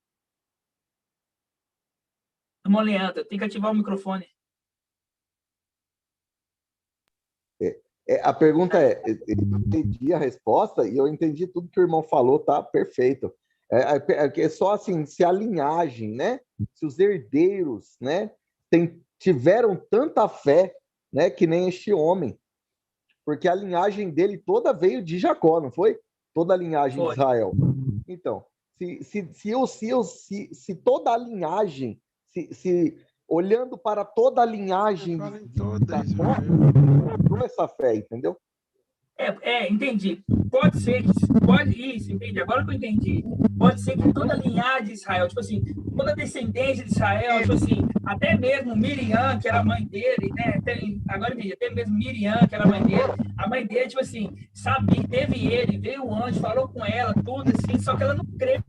Irmão Leandro, tem que ativar o microfone. A pergunta eu entendi a resposta e eu entendi tudo que o irmão falou, tá perfeito. É só assim, se a linhagem, né? Se os herdeiros, né? Tiveram tanta fé, né? Que nem este homem. Porque a linhagem dele toda veio de Jacó, não foi? Toda a linhagem de Israel. Então, se toda a linhagem, olhando para toda a linhagem de Jacó, essa fé, entendeu? Entendi. Pode ser isso, entendi. Agora que eu entendi. Pode ser que toda a linhagem de Israel, tipo assim, toda a descendência de Israel, tipo assim, até mesmo Miriam, que era a mãe dele, né? Agora eu entendi, até mesmo Miriam, que era a mãe dele, tipo assim, sabia, teve ele, veio o anjo, falou com ela, tudo assim, só que ela não creu,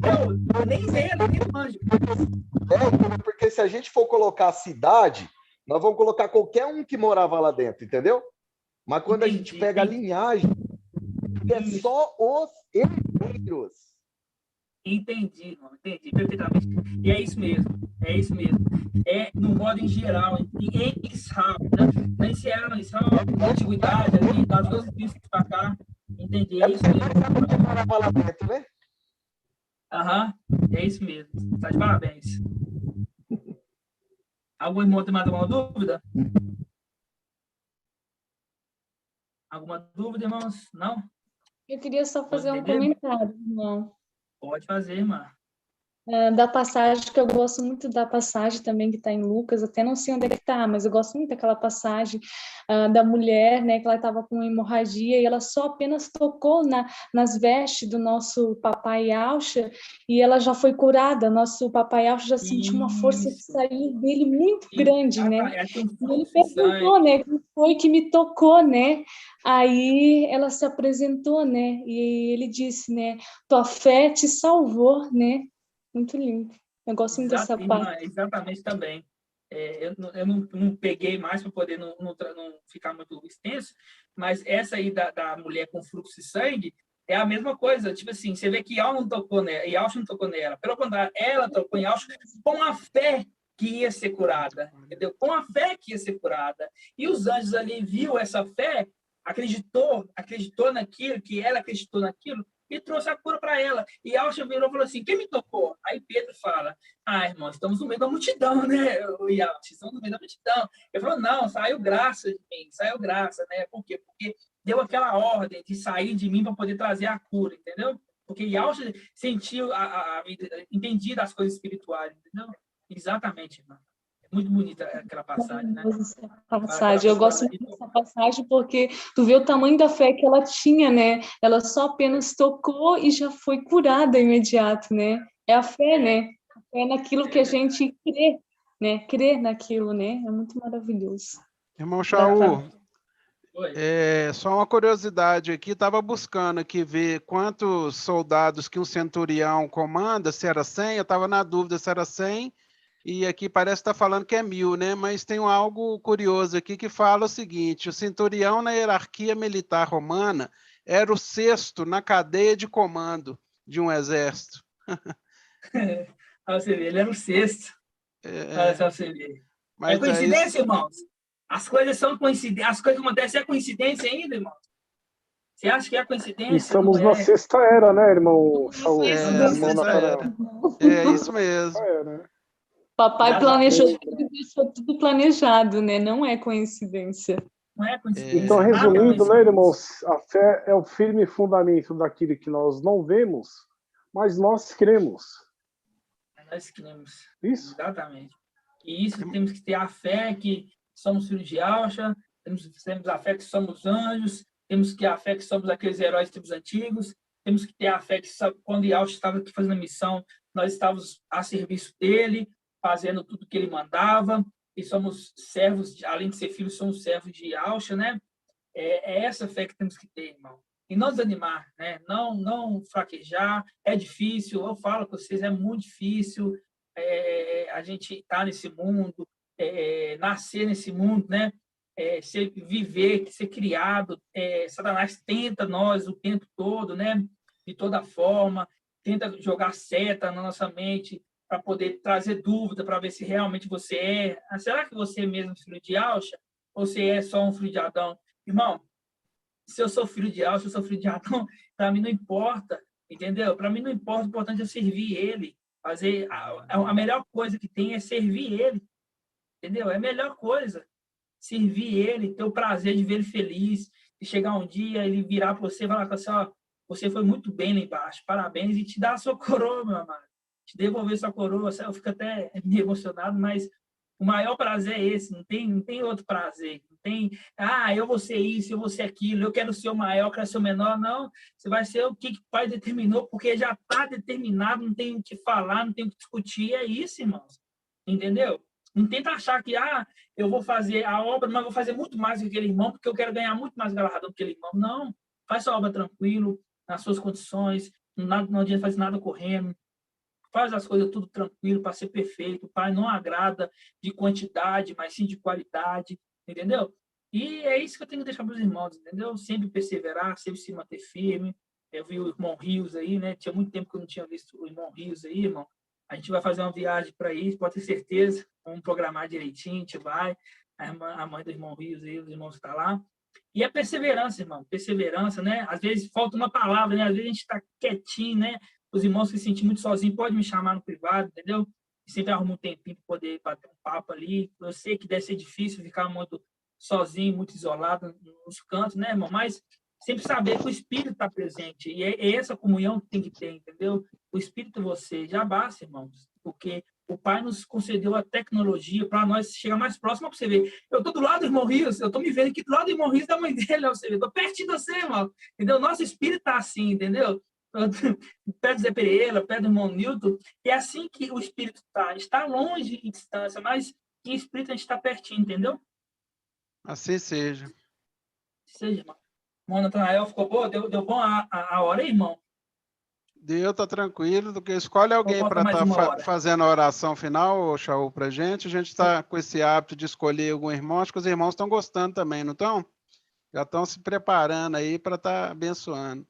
nem nele, nem no anjo. Porque se a gente for colocar a cidade, nós vamos colocar qualquer um que morava lá dentro, entendeu? Mas quando a gente pega a linhagem, é só os herdeiros. Entendi, irmão, entendi perfeitamente. E é isso mesmo. No modo em geral, em Israel, né? Israel, na antiguidade, ali, das 12 príncipes para cá, entendi, é isso mesmo. Morava lá dentro, né? É isso mesmo. Está de parabéns. Algum irmão tem mais alguma dúvida? Alguma dúvida, irmãos? Não? Eu queria só fazer um comentário, irmão. Pode fazer, irmã. Da passagem, que eu gosto muito da passagem também que está em Lucas, até não sei onde é que está, mas eu gosto muito daquela passagem da mulher, né, que ela estava com hemorragia e ela só apenas tocou nas vestes do nosso papai Alcha e ela já foi curada. Nosso papai Alcha já sentiu uma força que saiu dele muito grande, né? E ele perguntou, né, quem foi que me tocou, né? Aí ela se apresentou, né? E ele disse, né, tua fé te salvou, né? Muito lindo. Eu gosto muito dessa parte. Exatamente também. Eu não peguei mais para poder não ficar muito extenso, mas essa aí da mulher com fluxo de sangue é a mesma coisa. Tipo assim, você vê que Yaush não tocou nela. Pelo contrário, ela tocou em Yaush com a fé que ia ser curada. Entendeu? Com a fé que ia ser curada. E os anjos ali viu essa fé, acreditou naquilo, que ela acreditou naquilo, e trouxe a cura para ela. E Alcha virou e falou assim, quem me tocou? Aí Pedro fala, irmão, estamos no meio da multidão, né? E Alcha, estamos no meio da multidão. Ele falou, não, saiu graça de mim, né? Por quê? Porque deu aquela ordem de sair de mim para poder trazer a cura, entendeu? Porque Alcha sentiu, entendia das coisas espirituais, entendeu? Exatamente, irmão. Muito bonita aquela passagem, né? Eu gosto muito dessa passagem porque tu vê o tamanho da fé que ela tinha, né? Ela só apenas tocou e já foi curada imediato, né? É a fé, né? A fé naquilo que a gente crê, né? Crer naquilo, né? É muito maravilhoso. Irmão Shaul, só uma curiosidade aqui, estava buscando aqui ver quantos soldados que um centurião comanda, se era 100, eu estava na dúvida se era 100 e aqui parece estar falando que é 1000, né? Mas tem algo curioso aqui que fala o seguinte: o centurião na hierarquia militar romana era o 6º na cadeia de comando de um exército. Você vê, ele era o 6º. Olha só você vê. Mas é coincidência, irmãos? As coisas são coincidências. As coisas que acontecem é coincidência ainda, irmãos? Você acha que é coincidência? Estamos na 6ª era, né, irmão? Irmão Natanael. É isso mesmo. Papai planejou tudo e deixou tudo planejado, né? Não é coincidência. Não é coincidência. Então, resumindo, né, irmãos? A fé é o firme fundamento daquilo que nós não vemos, mas nós cremos. Nós cremos. Isso. Exatamente. E isso temos que ter a fé que somos filhos de Yahshua, temos a fé que somos anjos, temos que ter a fé que somos aqueles heróis dos tempos antigos, temos que ter a fé que quando Yahshua estava aqui fazendo a missão, nós estávamos a serviço dele, fazendo tudo que ele mandava, e somos servos, além de ser filhos, somos servos de Yahshua, né? É essa fé que temos que ter, irmão. E não desanimar, né? Não fraquejar. É difícil, eu falo com vocês, é muito difícil a gente estar nesse mundo, nascer nesse mundo, né? Viver, ser criado. Satanás tenta nós o tempo todo, né? De toda forma, tenta jogar seta na nossa mente para poder trazer dúvida, para ver se realmente você é. Será que você é mesmo filho de Yahshua? Ou você é só um filho de Adão? Irmão, se eu sou filho de Yahshua, se eu sou filho de Adão, para mim não importa, entendeu? Para mim não importa, o importante é servir ele. Fazer a melhor coisa que tem é servir ele, entendeu? É a melhor coisa. Servir ele, ter o prazer de ver ele feliz, e chegar um dia, ele virar para você e falar assim, ó, você foi muito bem lá embaixo, parabéns, e te dar a sua coroa, meu amado. Te devolver sua coroa, eu fico até meio emocionado, mas o maior prazer é esse, não tem outro prazer. Não tem, eu vou ser isso, eu vou ser aquilo, eu quero ser o maior, eu quero ser o menor. Não, você vai ser o que o Pai determinou, porque já está determinado, não tem o que falar, não tem o que discutir, é isso, irmãos. Entendeu? Não tenta achar que, eu vou fazer a obra, mas vou fazer muito mais do que aquele irmão, porque eu quero ganhar muito mais galardão do que aquele irmão. Não, faz sua obra tranquilo, nas suas condições, não adianta fazer nada correndo. Faz as coisas tudo tranquilo para ser perfeito. O Pai não agrada de quantidade, mas sim de qualidade, entendeu? E é isso que eu tenho que deixar para os irmãos, entendeu? Sempre perseverar, sempre se manter firme. Eu vi o irmão Rios aí, né? Tinha muito tempo que eu não tinha visto o irmão Rios aí, irmão. A gente vai fazer uma viagem para isso, pode ter certeza. Vamos programar direitinho, a gente vai. A mãe do irmão Rios aí, os irmãos estão lá. E a perseverança, irmão. Perseverança, né? Às vezes falta uma palavra, né? Às vezes a gente está quietinho, né? Os irmãos que se sentem muito sozinhos, pode me chamar no privado, entendeu? E sempre arrumo um tempinho para poder bater um papo ali. Eu sei que deve ser difícil ficar muito sozinho, muito isolado nos cantos, né, irmão? Mas sempre saber que o Espírito está presente. E é essa comunhão que tem que ter, entendeu? O Espírito você já basta, irmãos. Porque o Pai nos concedeu a tecnologia para nós chegar mais próximo para você ver. Eu estou do lado do irmão Rios, eu estou me vendo aqui do lado do irmão Rios da mãe dele, você vê. Estou pertinho de você, irmão. Entendeu? Nosso Espírito está assim, entendeu? Perto do Zé Pereira, perto do irmão Newton, é assim que o Espírito está longe em distância, mas em Espírito a gente está pertinho, entendeu? Assim seja. Seja, irmão. Irmão Natanael, ficou boa? Deu bom a hora aí, irmão? Deu, tá tranquilo. Escolhe alguém para estar fazendo a oração final, Shaul, para a gente está com esse hábito de escolher algum irmão, acho que os irmãos estão gostando também, não estão? Já estão se preparando aí para estar abençoando.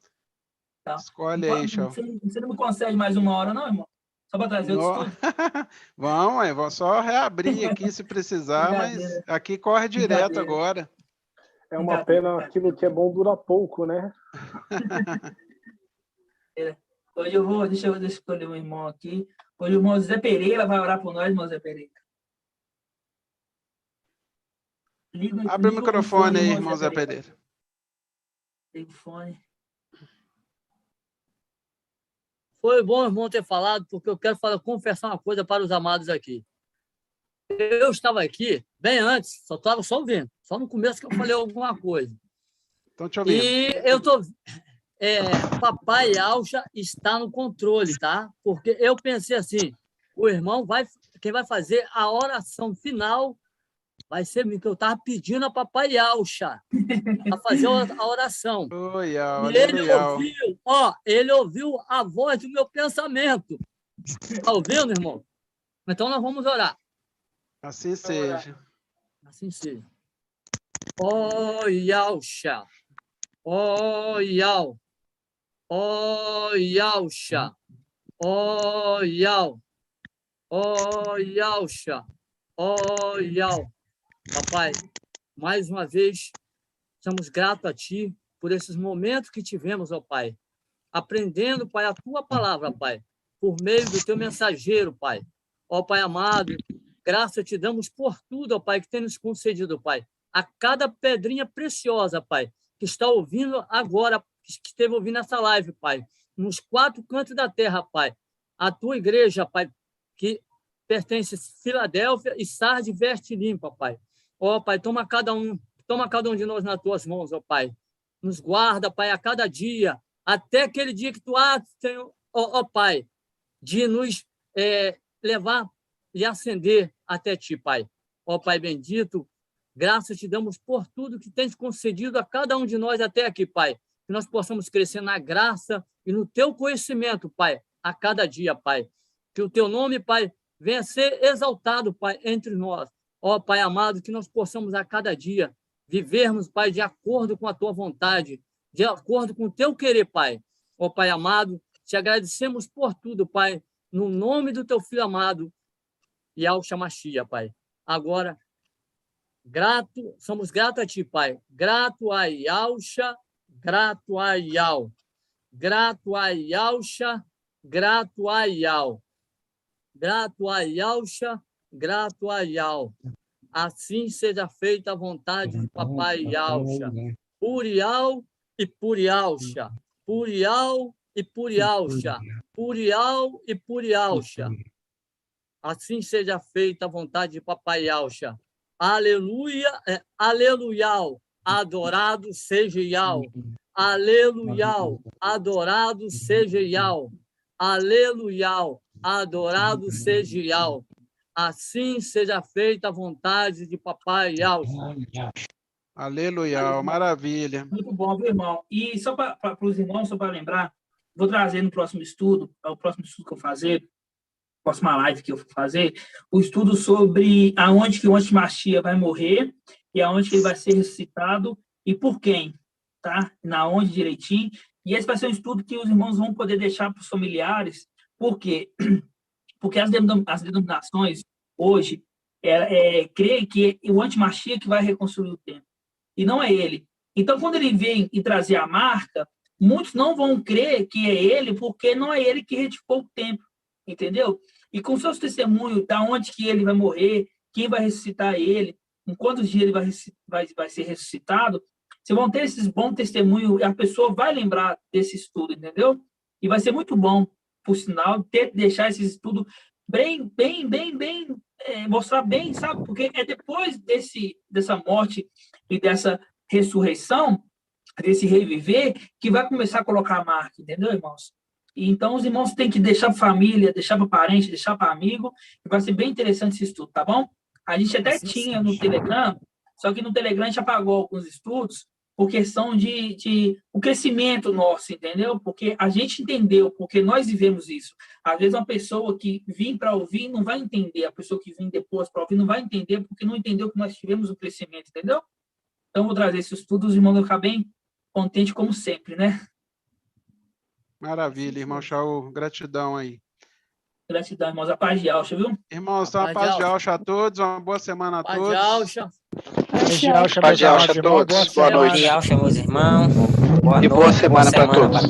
Tá. Escolhe aí, Shaul. Você não me concede mais uma hora, não, irmão? Só para trazer o estudo? Vamos só reabrir aqui se precisar, mas aqui corre direto agora. É uma pena, aquilo que é bom dura pouco, né? Hoje eu vou, deixa eu escolher um irmão aqui. Hoje o irmão Zé Pereira vai orar por nós, irmão Zé Pereira. Abre o microfone aí, irmão Zé Pereira. Liga o fone. Foi bom, irmão, ter falado, porque eu quero confessar uma coisa para os amados aqui. Eu estava aqui bem antes, estava só ouvindo, só no começo que eu falei alguma coisa. Estão te ouvindo. E eu estou... Papai Yahshua está no controle, tá? Porque eu pensei assim, o irmão quem vai fazer a oração final vai ser que eu estava pedindo a Papai Yahshua para fazer a oração. E ele ouviu a voz do meu pensamento. Está ouvindo, irmão? Então, nós vamos orar. Assim seja. Assim seja. Ó Yausha. Ó Yau. Ó Yausha. Ó Yau. Ó Yausha. Ó Yau. Papai, mais uma vez, estamos gratos a Ti por esses momentos que tivemos, ó Pai, aprendendo, Pai, a Tua palavra, Pai, por meio do Teu mensageiro, Pai. Ó Pai amado, graça Te damos por tudo, ó Pai, que tem nos concedido, Pai. A cada pedrinha preciosa, Pai, que está ouvindo agora, que esteve ouvindo essa live, Pai, nos 4 cantos da terra, Pai. A Tua igreja, Pai, que pertence a Filadélfia e Sardes veste limpa, Pai. Ó Pai, toma cada um de nós nas Tuas mãos, ó Pai. Nos guarda, Pai, a cada dia, até aquele dia que Tu Senhor, ó Pai, de nos levar e ascender até Ti, Pai. Ó Pai bendito, graças Te damos por tudo que Tens concedido a cada um de nós até aqui, Pai. Que nós possamos crescer na graça e no Teu conhecimento, Pai, a cada dia, Pai. Que o Teu nome, Pai, venha ser exaltado, Pai, entre nós. Ó Pai amado, que nós possamos a cada dia vivermos, Pai, de acordo com a Tua vontade, de acordo com o Teu querer, Pai. Ó Pai amado, Te agradecemos por tudo, Pai, no nome do Teu Filho amado, Yausha Mashiach, Pai. Agora, somos gratos a Ti, Pai. Grato a Yausha, grato a Yau. Grato a Yausha, grato a Yau. Grato a Yausha, grato a Yau. Assim seja feita a vontade de Papai Yausha. Purial e Puriausha. Purial e Puriausha. Purial e Puriausha. Assim seja feita a vontade de Papai Yausha. Aleluia, aleluial. Adorado seja Yau. Aleluial. Adorado seja Yau. Aleluial. Adorado seja Yau. Assim seja feita a vontade de Papai Yausha. Aleluia, maravilha. Muito bom, viu, irmão? E só para os irmãos, só para lembrar, vou trazer no próximo estudo, o próximo estudo que eu fazer, próxima live que eu for fazer, o estudo sobre aonde que o Antimachia vai morrer e aonde que ele vai ser ressuscitado e por quem, tá? Na onde direitinho. E esse vai ser um estudo que os irmãos vão poder deixar para os familiares. Por quê? Porque as denominações hoje creem que o Antimachia que vai reconstruir o templo. E não é ele. Então, quando ele vem e trazer a marca, muitos não vão crer que é ele, porque não é ele que retificou o templo. Entendeu? E com seus testemunhos, da onde que ele vai morrer, quem vai ressuscitar ele, em quantos dias ele vai ser ressuscitado, vocês vão ter esses bons testemunhos e a pessoa vai lembrar desse estudo, entendeu? E vai ser muito bom, por sinal, deixar esse estudo bem, mostrar bem, sabe? Porque é depois dessa morte e dessa ressurreição, desse reviver, que vai começar a colocar a marca, entendeu, irmãos? E então, os irmãos têm que deixar para família, deixar para parente, deixar para amigo, e vai ser bem interessante esse estudo, tá bom? A gente até tinha no Telegram, só que no Telegram a gente apagou alguns estudos, por questão de o crescimento nosso, entendeu? Porque a gente entendeu, porque nós vivemos isso. Às vezes uma pessoa que vem para ouvir não vai entender, a pessoa que vem depois para ouvir não vai entender, porque não entendeu que nós tivemos o crescimento, entendeu? Então, vou trazer esses estudos, os irmãos vão ficar bem contentes, como sempre, né? Maravilha, irmão Shaul, gratidão aí. Gratidão, irmãos. A paz de Yausha, viu? Irmãos, a paz de Yausha a todos, uma boa semana a todos. Paz de Yausha. Paz de Yausha a todos. Boa noite. Yausha, meus irmãos. E boa semana para todos.